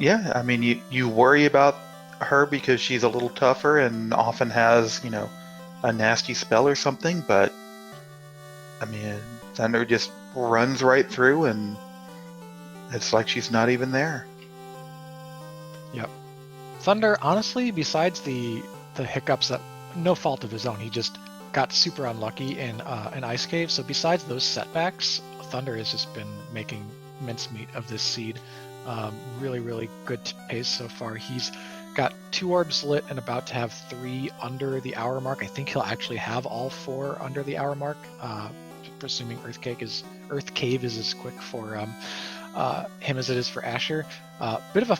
Yeah, I mean, you worry about her because she's a little tougher and often has, a nasty spell or something, but I mean, Thunder just runs right through and it's like she's not even there.
Yep. Thunder, honestly, besides the hiccups that no fault of his own, he just got super unlucky in an ice cave. So besides those setbacks, Thunder has just been making mincemeat of this seed. Really, really good pace so far. He's got 2 orbs lit and about to have 3 under the hour mark. I think he'll actually have all 4 under the hour mark, presuming Earth Cave is as quick for him as it is for Asher. Bit of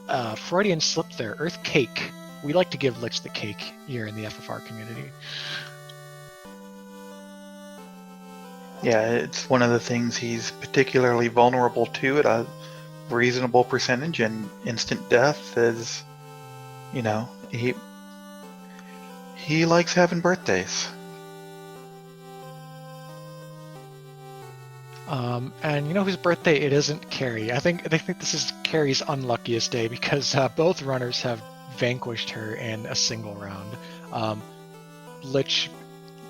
a Freudian slip there. Earth Cake. We like to give Lich the cake here in the FFR community.
Yeah, it's one of the things he's particularly vulnerable to at a reasonable percentage, and instant death is, he likes having birthdays.
And you know whose birthday it isn't? Carrie. I think this is Carrie's unluckiest day because both runners have vanquished her in a single round. Lich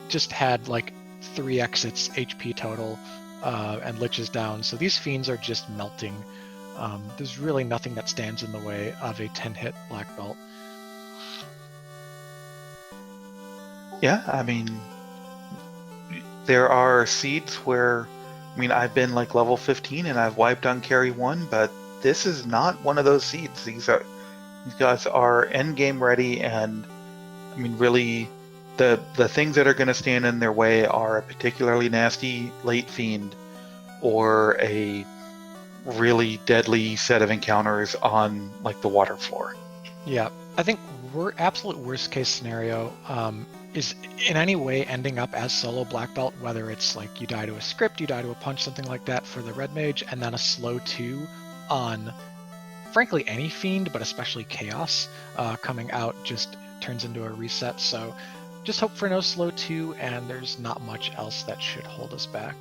just had like 3 exits HP total, and Lich is down, so these fiends are just melting. There's really nothing that stands in the way of a 10-hit black belt.
Yeah, I mean, there are seeds where, I've been like level 15 and I've wiped on carry 1, but this is not one of those seeds. These guys are end game ready, and really, the things that are going to stand in their way are a particularly nasty late fiend or a really deadly set of encounters on like the water floor.
Yeah, I think absolute worst case scenario is in any way ending up as solo black belt, whether it's like you die to a script, you die to a punch, something like that for the red mage, and then a slow 2 on frankly any fiend, but especially chaos coming out just turns into a reset. So just hope for no slow 2, and there's not much else that should hold us back.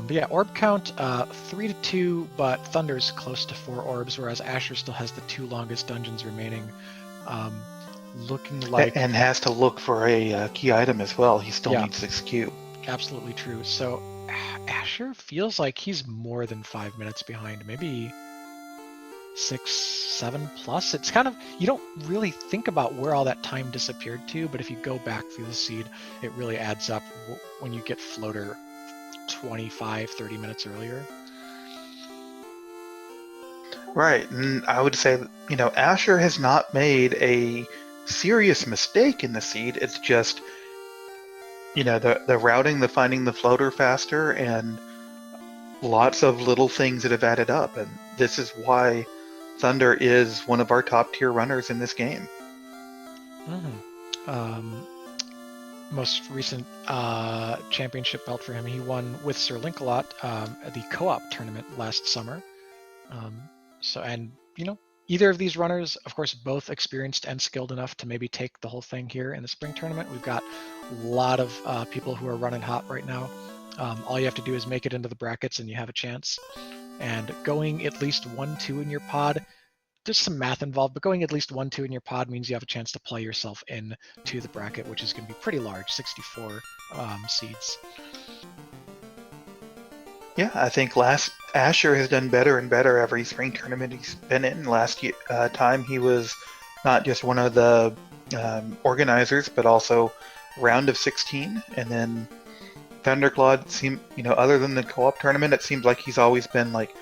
But yeah, orb count 3 to 2, but Thunder's close to 4 orbs, whereas Asher still has the 2 longest dungeons remaining. Looking like,
and has to look for a key item as well. He still needs 6Q.
Absolutely true. So Asher feels like he's more than 5 minutes behind, maybe 6, 7 plus. It's kind of, you don't really think about where all that time disappeared to, but if you go back through the seed, it really adds up when you get floater 25, 30 minutes earlier.
Right, and I would say, Asher has not made a serious mistake in the seed. It's just, the routing, the finding the floater faster, and lots of little things that have added up. And this is why Thunder is one of our top tier runners in this game.
Most recent championship belt for him, he won with Sir Linkalot at the co-op tournament last summer. Either of these runners, of course, both experienced and skilled enough to maybe take the whole thing here in the spring tournament. We've got a lot of people who are running hot right now. All you have to do is make it into the brackets and you have a chance. And going at least 1-2 in your pod, there's some math involved, but going at least 1-2 in your pod means you have a chance to play yourself in to the bracket, which is going to be pretty large, 64 seeds.
Yeah, I think Asher has done better and better every spring tournament he's been in. Last time he was not just one of the organizers, but also round of 16. And then Thunderclaude seemed, other than the co-op tournament, it seems like he's always been like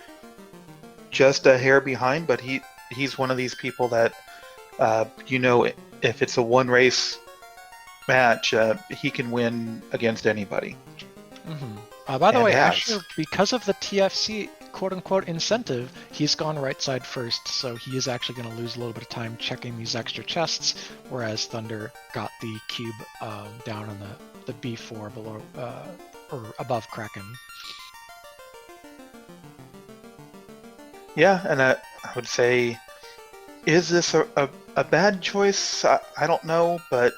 just a hair behind, but he's one of these people that, if it's a one race match, he can win against anybody.
Mm-hmm. By the way, Asher, because of the TFC quote-unquote incentive, he's gone right side first, so he is actually going to lose a little bit of time checking these extra chests, whereas Thunder got the cube down on the B4 below or above Kraken.
Yeah, and I would say, is this a bad choice? I don't know, but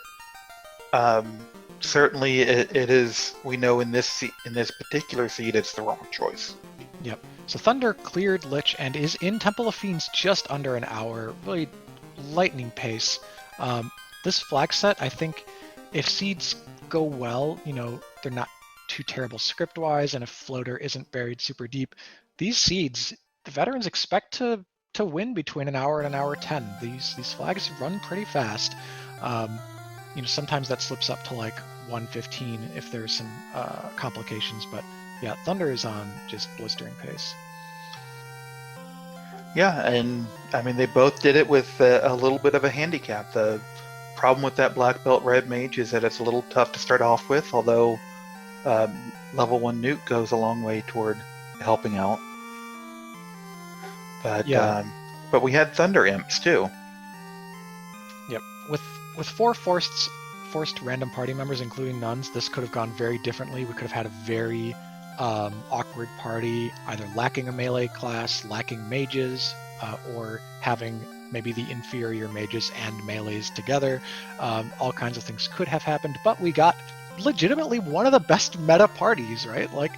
certainly it is. We know in this particular seed, it's the wrong choice.
Yep. So Thunder cleared Lich and is in Temple of Fiends just under an hour. Really lightning pace. This flag set, I think, if seeds go well, they're not too terrible script-wise, and if floater isn't buried super deep, these seeds, the veterans expect to win between an hour and an hour 10. These flags run pretty fast. Sometimes that slips up to like 1:15 if there's some complications, but yeah, Thunder is on just blistering pace.
Yeah, and I mean, they both did it with a little bit of a handicap. The problem with that black belt red mage is that it's a little tough to start off with, although level 1 nuke goes a long way toward helping out. But
yeah.
But we had Thunder imps too.
Yep. With 4 forced random party members, including nuns, this could have gone very differently. We could have had a very awkward party, either lacking a melee class, lacking mages, or having maybe the inferior mages and melees together. All kinds of things could have happened, but we got legitimately one of the best meta parties, right? Like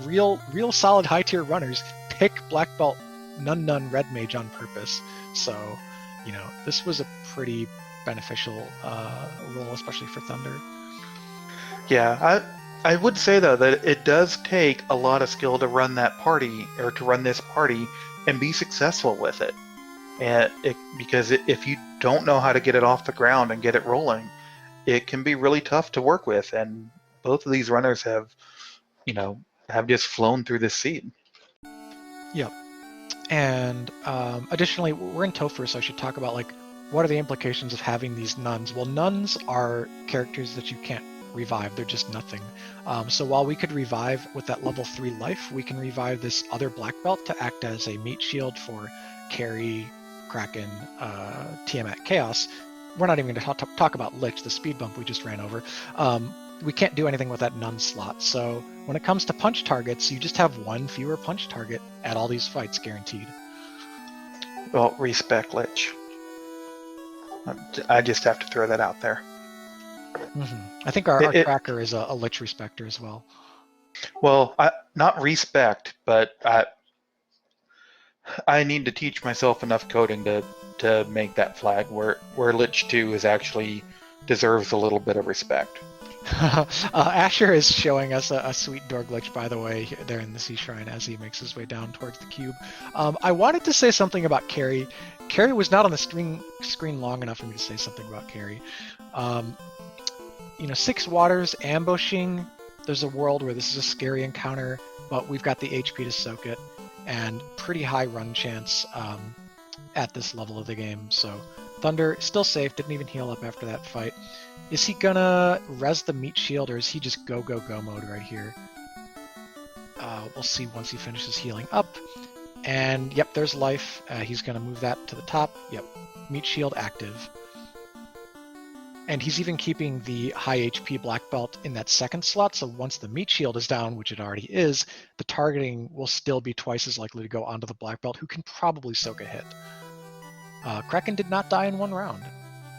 real solid high tier runners pick black belt nun red mage on purpose. So, this was a pretty beneficial role, especially for Thunder.
Yeah, I would say though that it does take a lot of skill to run that party, or to run this party and be successful with it. And because if you don't know how to get it off the ground and get it rolling, it can be really tough to work with. And both of these runners have just flown through this seed.
Yep. And additionally, we're in Topher, so I should talk about what are the implications of having these nuns. Well, nuns are characters that you can't revive. They're just nothing. So while we could revive with that level 3 life, we can revive this other black belt to act as a meat shield for Carry, Kraken, Tiamat, Chaos. We're not even going to talk about Lich, the speed bump we just ran over. We can't do anything with that nun slot. So when it comes to punch targets, you just have one fewer punch target at all these fights, guaranteed.
Well, respect Lich. I just have to throw that out there.
I think our tracker is a Lich respecter as well.
Well, not respect, but I need to teach myself enough coding to make that flag where Lich 2 is actually deserves a little bit of respect.
Asher is showing us a sweet door glitch, by the way, there in the Sea Shrine as he makes his way down towards the cube. I wanted to say something about Carry. Carry was not on the screen long enough for me to say something about Carry. 6 waters, ambushing, there's a world where this is a scary encounter, but we've got the HP to soak it, and pretty high run chance at this level of the game. So Thunder, still safe, didn't even heal up after that fight. Is he gonna res the meat shield, or is he just go mode right here? We'll see once he finishes healing up. And yep, there's life. He's gonna move that to the top. Yep, meat shield active. And he's even keeping the high HP black belt in that second slot, so once the meat shield is down, which it already is, the targeting will still be twice as likely to go onto the black belt, who can probably soak a hit. Kraken did not die in 1 round.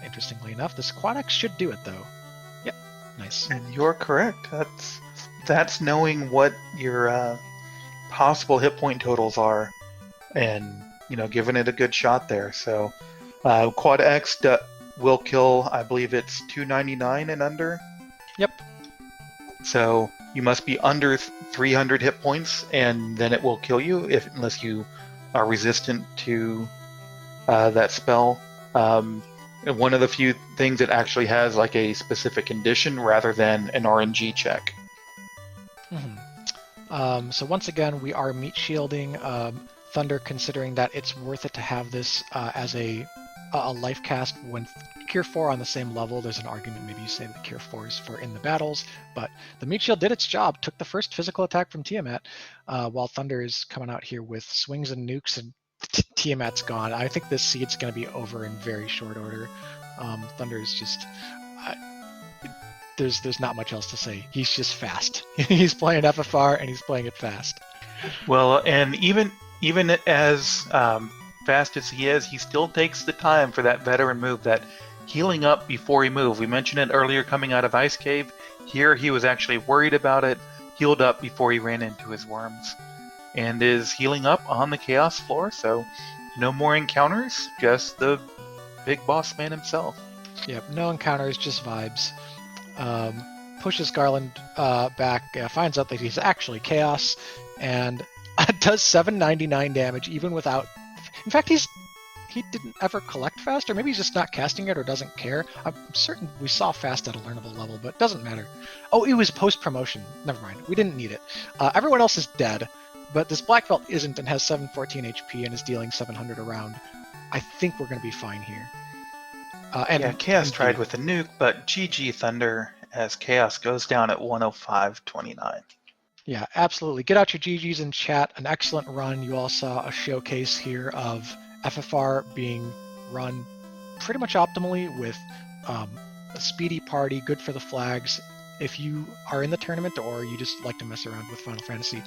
Interestingly enough, this Quad X should do it though. Yep, nice.
And you're correct. That's knowing what your possible hit point totals are, and giving it a good shot there. So Quad X will kill, I believe it's 299 and under.
Yep.
So you must be under 300 hit points, and then it will kill you unless you are resistant to that spell. One of the few things that actually has a specific condition rather than an RNG check.
So once again, we are meat shielding Thunder, considering that it's worth it to have this as a life cast when Cure 4 on the same level. There's an argument maybe you say that Cure 4 is for in the battles, but the Meat Shield did its job, took the first physical attack from Tiamat, while Thunder is coming out here with swings and nukes, and Tiamat's gone. I think this seed's going to be over in very short order. Thunder is just... there's not much else to say. He's just fast. He's playing FFR, and he's playing it fast.
Well, and even as fast as he is, he still takes the time for that veteran move, that healing up before he moved. We mentioned it earlier coming out of Ice Cave. Here he was actually worried about it, healed up before he ran into his worms, and is healing up on the Chaos floor, so no more encounters, just the big boss man himself.
Yep, no encounters, just vibes. Pushes Garland back, finds out that he's actually Chaos, and does 799 damage even without... In fact, he didn't ever collect fast, or maybe he's just not casting it or doesn't care. I'm certain we saw fast at a learnable level, but it doesn't matter. Oh, it was post-promotion. Never mind. We didn't need it. Everyone else is dead, but this black belt isn't and has 714 HP and is dealing 700 around. I think we're going to be fine here.
Chaos tried with a nuke, but GG Thunder as Chaos goes down at 105.29.
Yeah, absolutely. Get out your GGs in chat. An excellent run. You all saw a showcase here of FFR being run pretty much optimally with a speedy party, good for the flags. If you are in the tournament or you just like to mess around with Final Fantasy,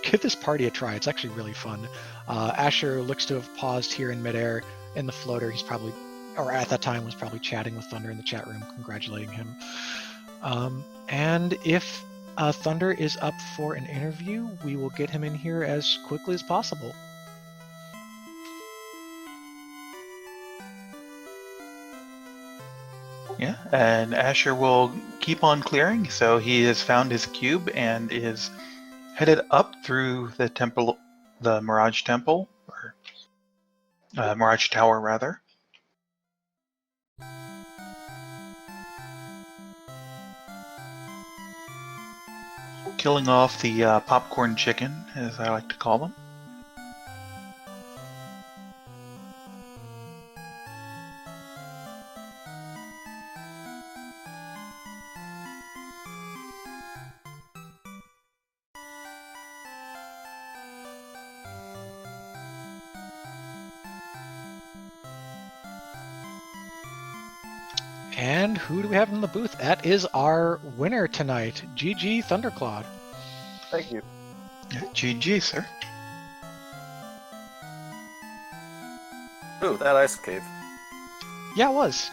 give this party a try. It's actually really fun. Asher looks to have paused here in midair in the floater. He's probably, or at that time, was probably chatting with Thunder in the chat room, congratulating him. And if Thunder is up for an interview, we will get him in here as quickly as possible.
Yeah, and Asher will keep on clearing, so he has found his cube and is headed up through the temple, the Mirage Temple, or Mirage Tower, rather. Killing off the popcorn chicken, as I like to call them.
And who do we have in the booth? That is our winner tonight, GG Thunderclaude.
Thank you.
Yeah, GG, sir.
Ooh, that ice cave.
Yeah, it was.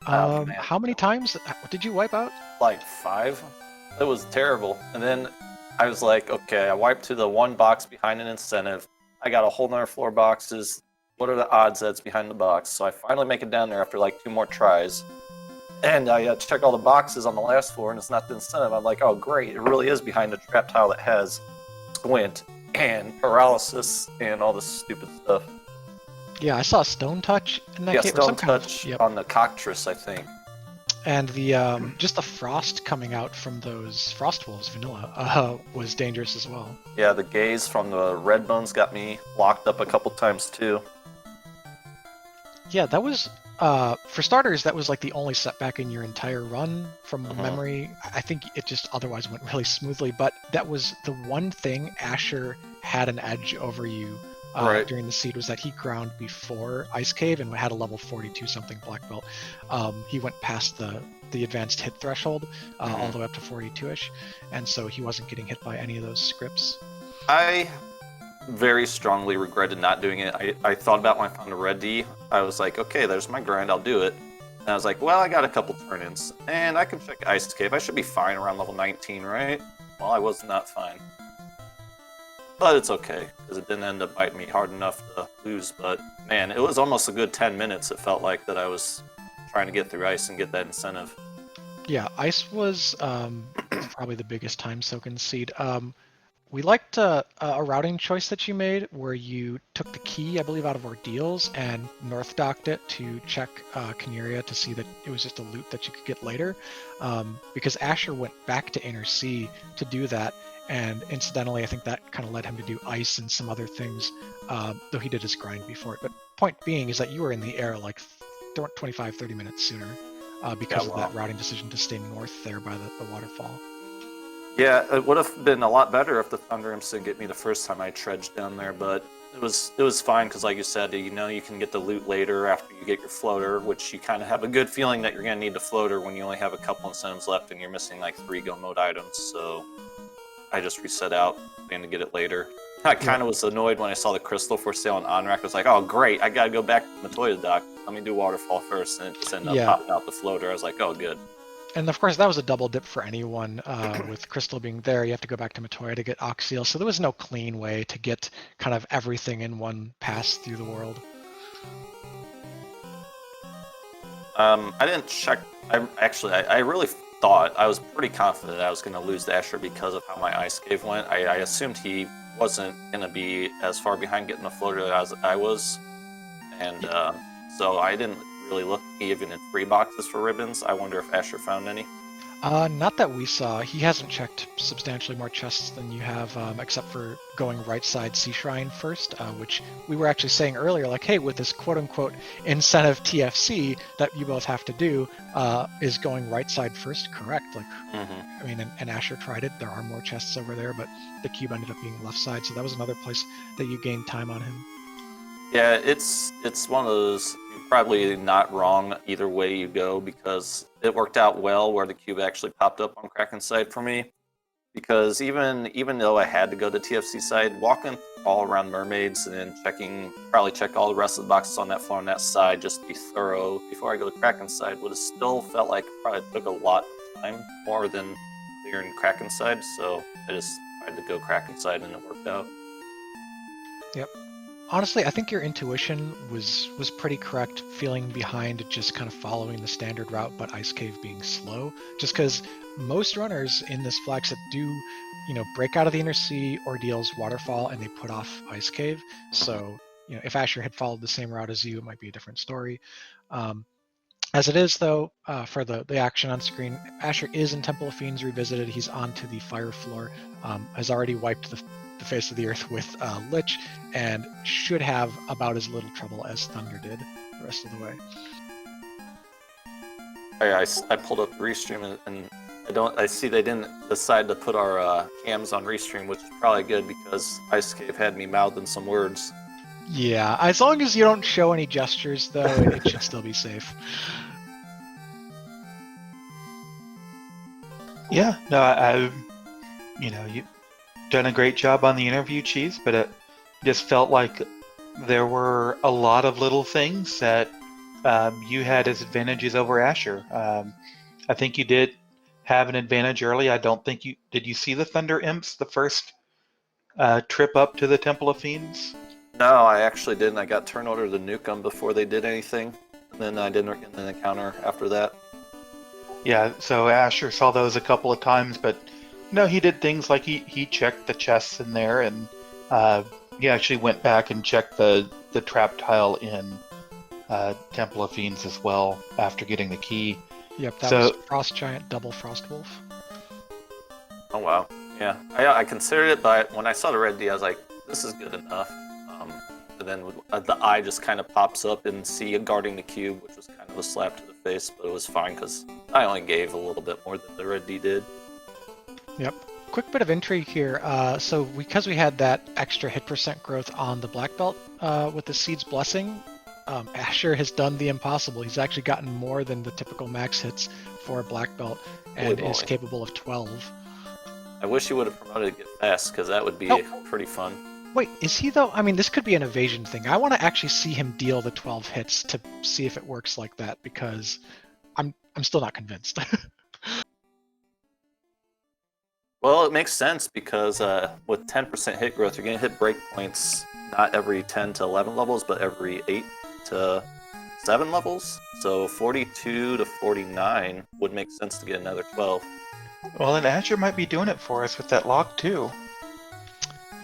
Oh, man.
How many times did you wipe out?
Like 5. It was terrible. And then I was like, okay, I wiped to the one box behind an incentive. I got a whole nother floor of boxes. What are the odds that's behind the box? So I finally make it down there after like 2 more tries. And I check all the boxes on the last floor, and it's not the incentive. I'm like, oh, great. It really is behind the trap tile that has squint and paralysis and all this stupid stuff.
Yeah, I saw Stone Touch in that
Yeah,
cave.
Stone Touch on the Cockatrice, I think.
And the just the frost coming out from those Frost Wolves vanilla was dangerous as well.
Yeah, the gaze from the red bones got me locked up a couple times too.
Yeah, that was for starters, that was like the only setback in your entire run from memory. I think it just otherwise went really smoothly, but that was the one thing Asher had an edge over you
Right.
during the seed, was that he ground before Ice Cave and had a level 42 something black belt. He went past the advanced hit threshold all the way up to 42ish, and so he wasn't getting hit by any of those scripts.
I very strongly regretted not doing it. I thought about when I found a red D. I was like, okay, there's my grind, I'll do it. And I was like, well, I got a couple turn-ins, and I can check Ice Cave. I should be fine around level 19, right? Well, I was not fine. But it's okay, because it didn't end up biting me hard enough to lose. But, man, it was almost a good 10 minutes, it felt like, that I was trying to get through Ice and get that incentive.
Yeah, Ice was probably the biggest time-soaking seed. We liked a routing choice that you made where you took the key, I believe, out of Ordeals and north docked it to check Caneria to see that it was just a loot that you could get later. Because Asher went back to Inner Sea to do that, and incidentally, I think that kind of led him to do Ice and some other things, though he did his grind before it. But point being is that you were in the air like 25, 30 minutes sooner because of that routing decision to stay north there by the waterfall.
Yeah, it would have been a lot better if the Thunder Imps didn't get me the first time I trudged down there, but it was fine because, like you said, you know you can get the loot later after you get your floater, which you kind of have a good feeling that you're going to need the floater when you only have a couple incentives left and you're missing like 3 go mode items. So I just reset out, planning to get it later. I kind of was annoyed when I saw the crystal for sale on OnRack. I was like, oh great, I gotta go back to the Matoya dock. Let me do waterfall first, and it just ended up popping out the floater. I was like, oh good.
And of course, that was a double dip for anyone. With Crystal being there, you have to go back to Matoya to get Oxyl. So there was no clean way to get kind of everything in one pass through the world.
I didn't check. I really thought, I was pretty confident I was going to lose the Asher because of how my ice cave went. I assumed he wasn't going to be as far behind getting the floater as I was. And so I didn't really look even in free boxes for ribbons. I wonder if Asher found any.
Not that we saw. He hasn't checked substantially more chests than you have, except for going right side Sea Shrine first, which we were actually saying earlier, like, hey, with this quote-unquote incentive TFC that you both have to do, is going right side first correct? Like, I mean, and Asher tried it. There are more chests over there, but the cube ended up being left side, so that was another place that you gained time on him.
Yeah, it's one of those, you're probably not wrong either way you go, because it worked out well where the cube actually popped up on Kraken's side for me. Because even though I had to go to TFC side, walking all around Mermaids and probably check all the rest of the boxes on that floor on that side just to be thorough before I go to Kraken's side would have still felt like it probably took a lot of time, more than clearing Kraken's side. So I just tried to go Kraken's side and it worked out.
Yep. Honestly, I think your intuition was pretty correct, feeling behind just kind of following the standard route, but Ice Cave being slow. Just because most runners in this flag set do, break out of the Inner Sea ordeals Waterfall, and they put off Ice Cave. So, if Asher had followed the same route as you, it might be a different story. As it is, though, for the action on screen, Asher is in Temple of Fiends Revisited. He's onto the fire floor, has already wiped the face of the earth with Lich, and should have about as little trouble as Thunder did the rest of the way.
I pulled up Restream and I see they didn't decide to put our cams on Restream, which is probably good because Ice Cave had me mouthing some words.
Yeah, as long as you don't show any gestures, though, it should still be safe.
Yeah, no, you've done a great job on the interview, Cheese, but it just felt like there were a lot of little things that you had as advantages over Asher. I think you did have an advantage early. I don't think did you see the Thunder Imps the first trip up to the Temple of Fiends?
No, I actually didn't. I got turned over to nuke them before they did anything, and then I didn't get an encounter after that.
Yeah, so Asher saw those a couple of times, but no, he did things like he checked the chests in there, and he actually went back and checked the trap tile in Temple of Fiends as well after getting the key.
Yep, that was Frost Giant double Frost Wolf.
Oh wow, yeah. I considered it, but when I saw the red D, I was like, this is good enough. And then the eye just kind of pops up and see guarding the cube, which was kind of a slap to the face, but it was fine because I only gave a little bit more than the red D did.
Yep. Quick bit of intrigue here. So because we had that extra hit percent growth on the black belt with the Seed's Blessing, Asher has done the impossible. He's actually gotten more than the typical max hits for a black belt and is capable of 12.
I wish he would have promoted Get Fast because that would be pretty fun.
Wait, is he though? I mean, this could be an evasion thing. I want to actually see him deal the 12 hits to see if it works like that because I'm still not convinced.
Well, it makes sense because with 10% hit growth, you're going to hit breakpoints not every 10 to 11 levels, but every 8 to 7 levels. So 42 to 49 would make sense to get another 12.
Well, and Asher might be doing it for us with that lock too.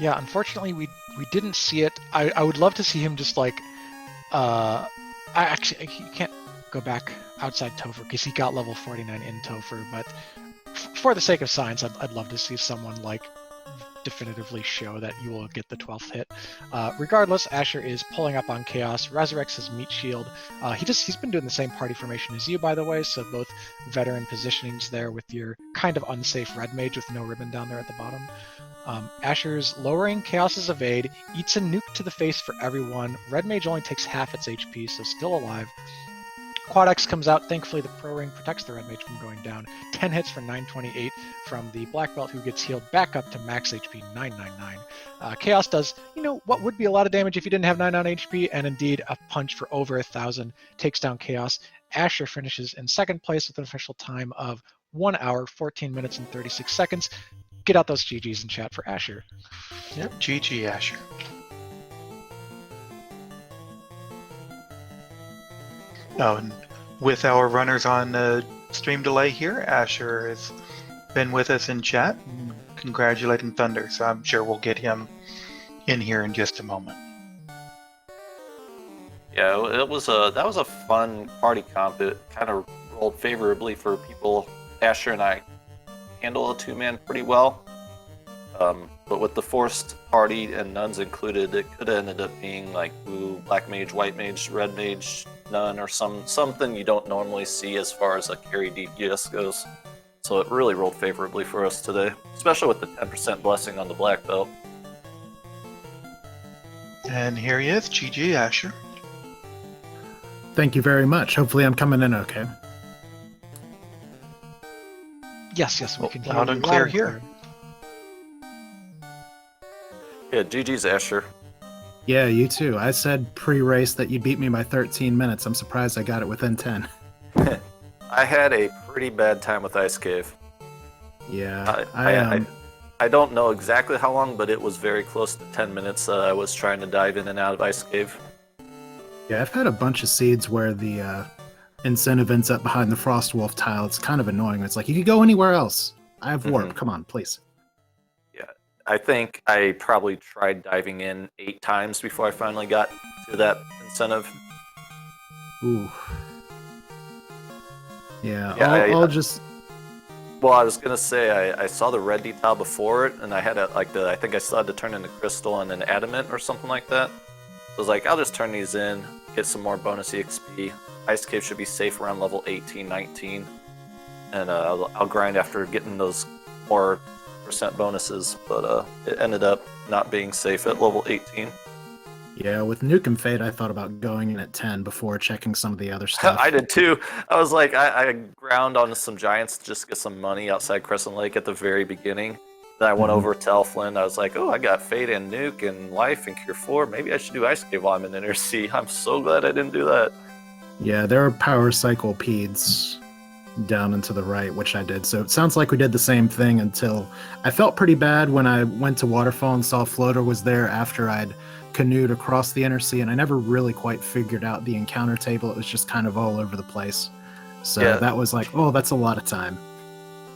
Yeah, unfortunately, we didn't see it. I would love to see him just like, he can't go back outside Topher because he got level 49 in Topher. But for the sake of science, I'd love to see someone like definitively show that you will get the 12th hit. Regardless, Asher is pulling up on Chaos, resurrects his meat shield. He's been doing the same party formation as you, by the way, so both veteran positionings there with your kind of unsafe red mage with no ribbon down there at the bottom. Asher's lowering Chaos's evade, eats a nuke to the face for everyone. Red mage only takes half its HP, so still alive. Quad X comes out. Thankfully, the Pro Ring protects the red mage from going down. 10 hits for 928 from the black belt, who gets healed back up to max HP 999. Chaos does, what would be a lot of damage if you didn't have 99 HP, and indeed a punch for over 1,000 takes down Chaos. Asher finishes in second place with an official time of 1 hour, 14 minutes, and 36 seconds. Get out those GGs in chat for Asher.
Yep, GG Asher. Oh, and with our runners on stream delay here, Asher has been with us in chat, congratulating Thunder, so I'm sure we'll get him in here in just a moment.
Yeah, that was a fun party comp. It kind of rolled favorably for people. Asher and I handle a two-man pretty well, but with the forced party and nuns included, it could have ended up being like blue, black mage, white mage, red mage, nun, or something you don't normally see as far as a carry DPS goes. So it really rolled favorably for us today, especially with the 10% blessing on the black belt.
And here he is, GG Asher.
Thank you very much. Hopefully I'm coming in okay.
Yes, we can hear
loud
you
and clear here.
Yeah, GG's Asher.
Yeah, you too. I said pre-race that you beat me by 13 minutes. I'm surprised I got it within 10.
I had a pretty bad time with Ice Cave.
Yeah,
I don't know exactly how long, but it was very close to 10 minutes. I was trying to dive in and out of Ice Cave.
Yeah, I've had a bunch of seeds where the incentive ends up behind the Frostwolf tile. It's kind of annoying. It's like, you could go anywhere else. I have warp. Come on, please.
Yeah, I think I probably tried diving in 8 times before I finally got to that incentive.
Ooh. Yeah,
Yeah,
I'll just...
Well, I was gonna say I saw the red detail before it, and I had I think I still had to turn into crystal and then adamant or something like that. So I was like, I'll just turn these in, get some more bonus EXP. Ice Cave should be safe around level 18, 19, and I'll grind after getting those more % bonuses. But it ended up not being safe at level 18.
Yeah, with Nuke and Fate, I thought about going in at 10 before checking some of the other stuff.
I did too. I was like, I ground on some giants to just get some money outside Crescent Lake at the very beginning. Then I went over to Elfland. I was like, oh, I got Fate and Nuke and Life and Cure 4. Maybe I should do Ice Cave while I'm in Inner Sea. I'm so glad I didn't do that.
Yeah, there are Power Cycle Peds down and to the right, which I did. So it sounds like we did the same thing until I felt pretty bad when I went to Waterfall and saw Floater was there after I'd canoed across the Inner Sea, and I never really quite figured out the encounter table. It was just kind of all over the place. So
Yeah.
that was like, oh, that's a lot of time.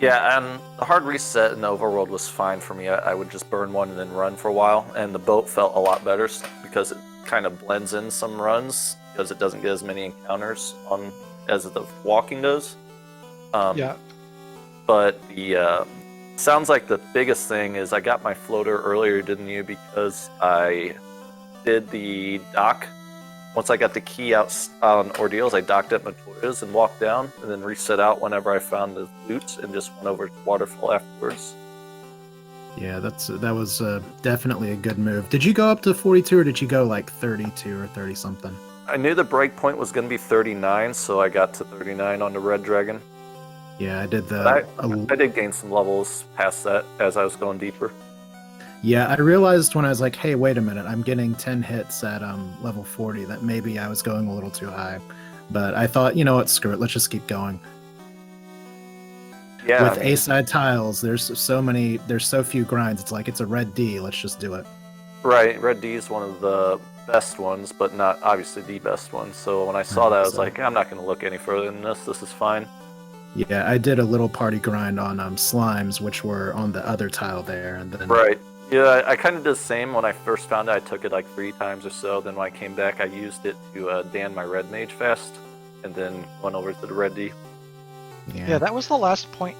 Yeah, and the hard reset in the overworld was fine for me. I would just burn one and then run for a while, and the boat felt a lot better because it kind of blends in some runs because it doesn't get as many encounters on as the walking does.
Yeah.
But the sounds like the biggest thing is I got my floater earlier, didn't you? Because I did the dock. Once I got the key out on Ordeals, I docked at Matoya's and walked down, and then reset out whenever I found the loot, and just went over to Waterfall afterwards.
Yeah, that was definitely a good move. Did you go up to 42, or did you go like 32 or 30 something?
I knew the break point was going to be 39, so I got to 39 on the Red Dragon.
Yeah, I did
But I did gain some levels past that as I was going deeper.
Yeah, I realized when I was like, hey, wait a minute, I'm getting 10 hits at level 40, that maybe I was going a little too high. But I thought, you know what, screw it, let's just keep going.
Yeah,
With A-side tiles, there's so few grinds, it's like, it's a red D, let's just do it.
right. Red D is one of the best ones, but not obviously the best one. So when I saw that, I was like, I'm not going to look any further than this. This is fine.
Yeah, I did a little party grind on slimes, which were on the other tile there, and then
Right. Yeah, I kind of did the same when I first found it. I took it like 3 times or so. Then when I came back, I used it to Dan my red mage fast, and then went over to the red D.
Yeah, that was the last point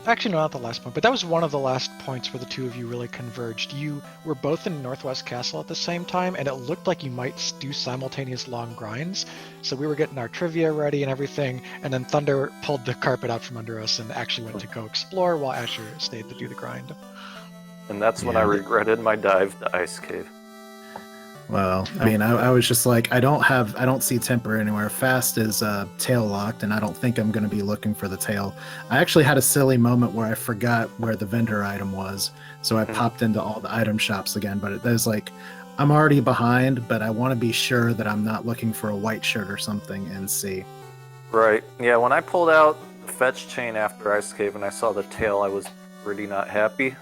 actually no, not the last point, but that was one of the last points where the two of you really converged. You were both in Northwest Castle at the same time, and it looked like you might do simultaneous long grinds. So we were getting our trivia ready and everything, and then Thunder pulled the carpet out from under us and actually went to go explore while Asher stayed to do the grind.
And that's when I regretted my dive to Ice Cave.
Well, I mean, I was just like, I don't see temper anywhere. Fast is tail locked, and I don't think I'm going to be looking for the tail. I actually had a silly moment where I forgot where the vendor item was, so I popped into all the item shops again. But there's like, I'm already behind, but I want to be sure that I'm not looking for a white shirt or something and see. Right.
Yeah, when I pulled out the fetch chain after Ice Cave and I saw the tail, I was pretty not happy.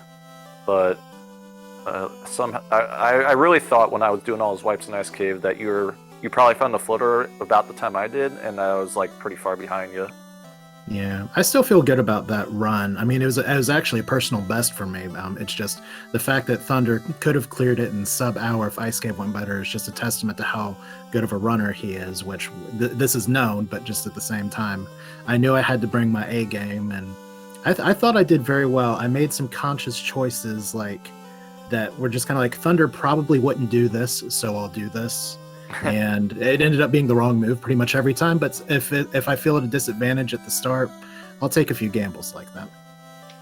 But somehow, I really thought when I was doing all those wipes in Ice Cave that you probably found the floater about the time I did, and I was like pretty far behind you.
Yeah, I still feel good about that run. I mean, it was actually a personal best for me. It's just the fact that Thunder could have cleared it in sub-hour if Ice Cave went better is just a testament to how good of a runner he is, which this is known, but just at the same time, I knew I had to bring my A game, and I thought I did very well. I made some conscious choices like that were just kind of like, Thunder probably wouldn't do this, so I'll do this. And it ended up being the wrong move pretty much every time, but if I feel at a disadvantage at the start, I'll take a few gambles like that.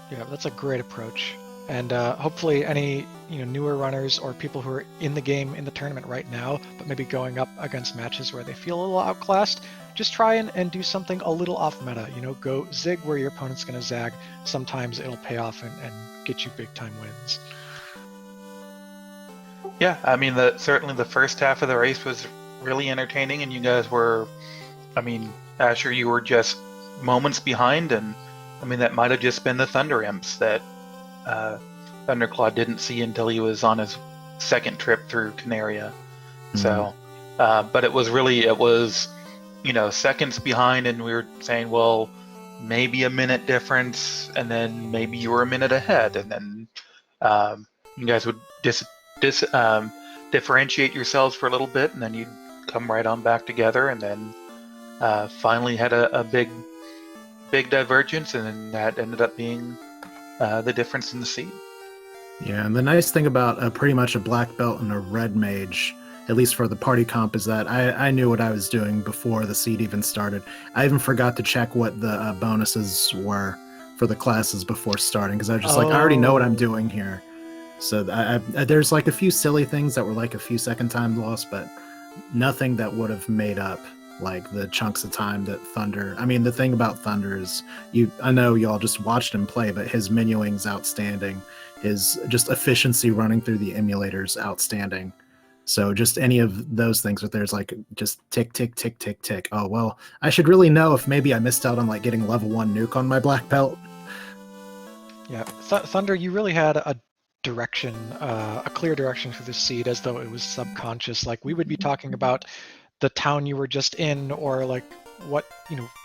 Yeah, that's a great approach. And hopefully any newer runners or people who are in the game in the tournament right now, but maybe going up against matches where they feel a little outclassed, just try and do something a little off meta. Go zig where your opponent's going to zag. Sometimes it'll pay off and get you big time wins.
Yeah, I mean, certainly the first half of the race was really entertaining, and you guys were, I mean, Asher, you were just moments behind, and I mean, that might have just been the Thunder Imps that Thunderclaude didn't see until he was on his second trip through Canaria. Mm-hmm. So, but it was, seconds behind, and we were saying, well, maybe a minute difference, and then maybe you were a minute ahead, and then you guys would differentiate yourselves for a little bit, and then you'd come right on back together, and then finally had a big divergence, and then that ended up being the difference in the seed.
Yeah, and the nice thing about pretty much a black belt and a red mage, at least for the party comp, is that I knew what I was doing before the seed even started. I even forgot to check what the bonuses were for the classes before starting, because I was just like, I already know what I'm doing here. So there's like a few silly things that were like a few second time loss, but nothing that would have made up like the chunks of time that Thunder. I mean, the thing about Thunder is, I know y'all just watched him play, but his menuing's outstanding. His just efficiency running through the emulators outstanding. So just any of those things that there's like just tick, tick, tick, tick, tick. Oh, well, I should really know if maybe I missed out on like getting level 1 nuke on my black belt.
Yeah, Thunder, you really had a direction, a clear direction for the seed, as though it was subconscious. Like we would be talking about the town you were just in, or like what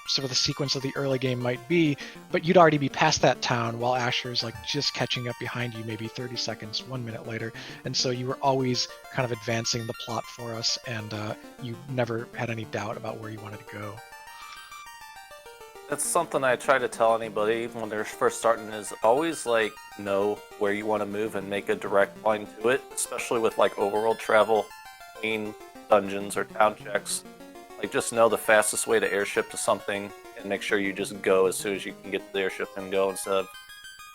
sort of the sequence of the early game might be, but you'd already be past that town while Asher's like just catching up behind you maybe 30 seconds, 1 minute later. And so you were always kind of advancing the plot for us, and you never had any doubt about where you wanted to go.
That's something I try to tell anybody when they're first starting, is always like know where you want to move and make a direct line to it, especially with like overworld travel, between dungeons or town checks. Like just know the fastest way to airship to something and make sure you just go as soon as you can get to the airship and go, instead of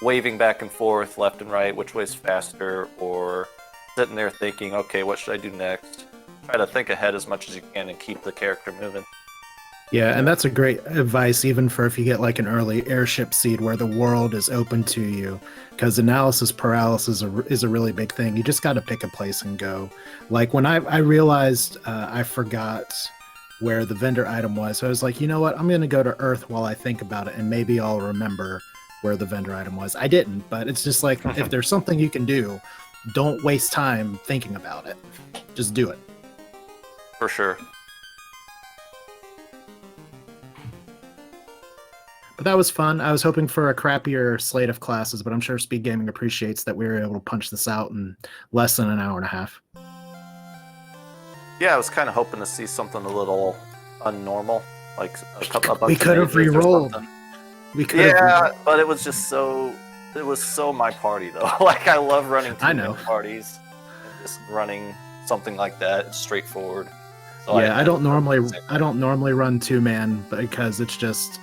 waving back and forth left and right, which way's faster, or sitting there thinking, okay, what should I do next? Try to think ahead as much as you can and keep the character moving.
Yeah, and that's a great advice, even for if you get like an early airship seed where the world is open to you, because analysis paralysis is a really big thing. You just got to pick a place and go. Like when I realized I forgot where the vendor item was, so I was like, you know what, I'm going to go to Earth while I think about it, and maybe I'll remember where the vendor item was. I didn't, but it's just like, if there's something you can do, don't waste time thinking about it. Just do it.
For sure.
But that was fun. I was hoping for a crappier slate of classes, but I'm sure SpeedGaming appreciates that we were able to punch this out in less than an hour and a half.
Yeah, I was kind of hoping to see something a little unnormal, like a bunch
we could have re-rolled. We could have.
Yeah, but it was just so. It was so my party though. Like I love running
I know.
parties, and just running something like that. It's straightforward. So
Yeah, I don't normally run 2-man because it's just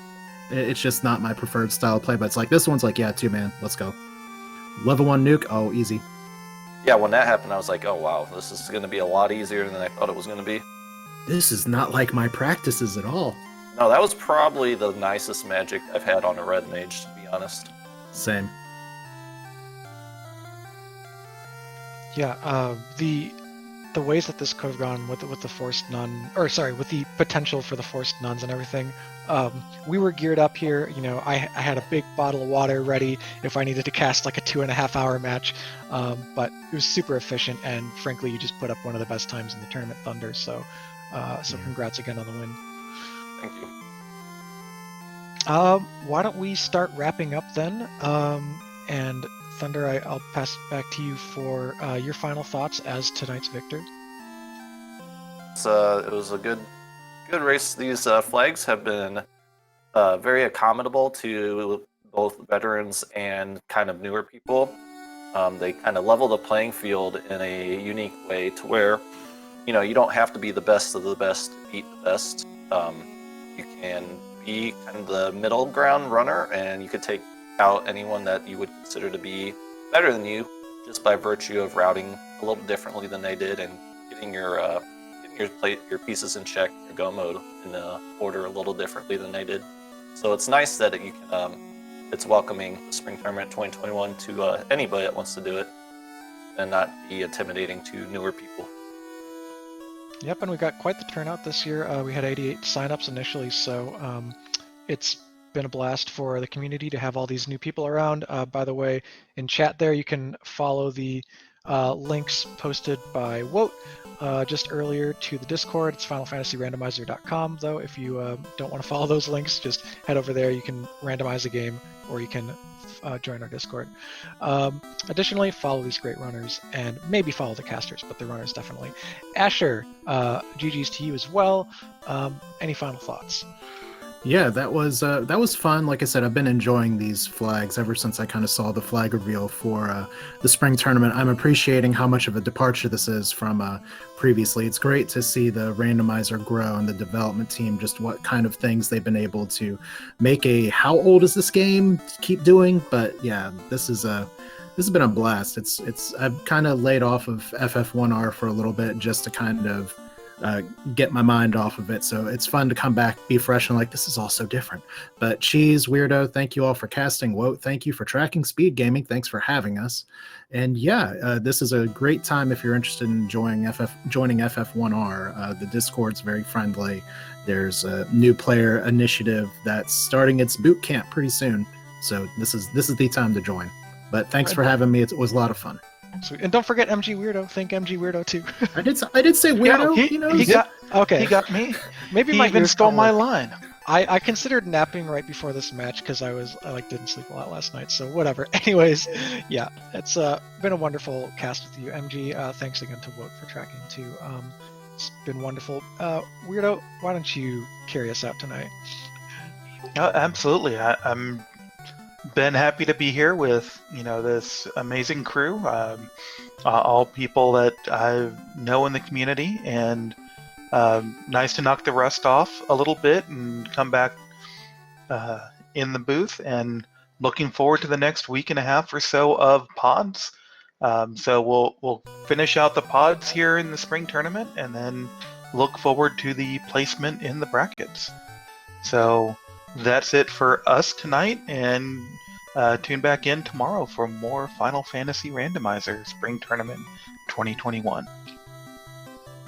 not my preferred style of play. But it's like this one's like, yeah, 2-man, let's go. Level 1 nuke, oh, easy.
Yeah, when that happened, I was like, oh wow, this is going to be a lot easier than I thought it was going to be.
This is not like my practices at all.
No, that was probably the nicest magic I've had on a red mage, to be honest.
Same.
Yeah, the ways that this could have gone with the forced nun, or sorry, with the potential for the forced nuns and everything, we were geared up here. You know, I had a big bottle of water ready if I needed to cast like a 2.5-hour match, but it was super efficient, and frankly, you just put up one of the best times in the tournament, Thunder. So congrats again on the win.
Thank you.
Why don't we start wrapping up then? And Thunder, I'll pass it back to you for your final thoughts as tonight's victor.
It was a good race. These flags have been very accommodable to both veterans and kind of newer people. They kind of level the playing field in a unique way to where, you know, you don't have to be the best of the best to beat the best. You can be kind of the middle ground runner, and you could take out anyone that you would consider to be better than you just by virtue of routing a little differently than they did and getting your pieces in check, your go mode in order a little differently than they did. So it's nice that you can it's welcoming the Spring Tournament 2021 to anybody that wants to do it and not be intimidating to newer people.
Yep, and we got quite the turnout this year. We had 88 signups initially, so it's been a blast for the community to have all these new people around. By the way, in chat there, you can follow the links posted by Wout just earlier to the Discord. It's FinalFantasyRandomizer.com, though. If you don't want to follow those links, just head over there. You can randomize a game, or you can join our Discord. Additionally, follow these great runners, and maybe follow the casters, but the runners definitely. Asher, GG's to you as well. Any final thoughts?
Yeah, that was fun. Like I said, I've been enjoying these flags ever since I kind of saw the flag reveal for the spring tournament. I'm appreciating how much of a departure this is from previously. It's great to see the randomizer grow and the development team, just what kind of things they've been able to make a how old is this game keep doing. But yeah, this has been a blast. I've kind of laid off of FF1R for a little bit just to kind of get my mind off of it, so it's fun to come back, be fresh, and like, this is all so different. But Cheese, Weirdo, thank you all for casting. Woat, thank you for tracking SpeedGaming. Thanks for having us. And yeah, this is a great time if you're interested in joining FF1R. The Discord's very friendly. There's a new player initiative that's starting its boot camp pretty soon, so this is the time to join. But thanks for having me. It was a lot of fun.
Sweet. And don't forget MG Weirdo. Thank MG Weirdo too.
I did say Weirdo.
Yeah, he got me.
Maybe
he
my
even
ears
stole
kinda
my
like-
line.
I considered napping right before this match because I didn't sleep a lot last night. So whatever. Anyways, yeah, it's been a wonderful cast with you, MG. Thanks again to Woat for tracking too. It's been wonderful. Weirdo, why don't you carry us out tonight?
Absolutely. I'm been happy to be here with this amazing crew, all people that I know in the community, and nice to knock the rust off a little bit and come back in the booth, and looking forward to the next week and a half or so of pods. So we'll finish out the pods here in the spring tournament and then look forward to the placement in the brackets. So that's it for us tonight, and tune back in tomorrow for more Final Fantasy Randomizer Spring Tournament 2021.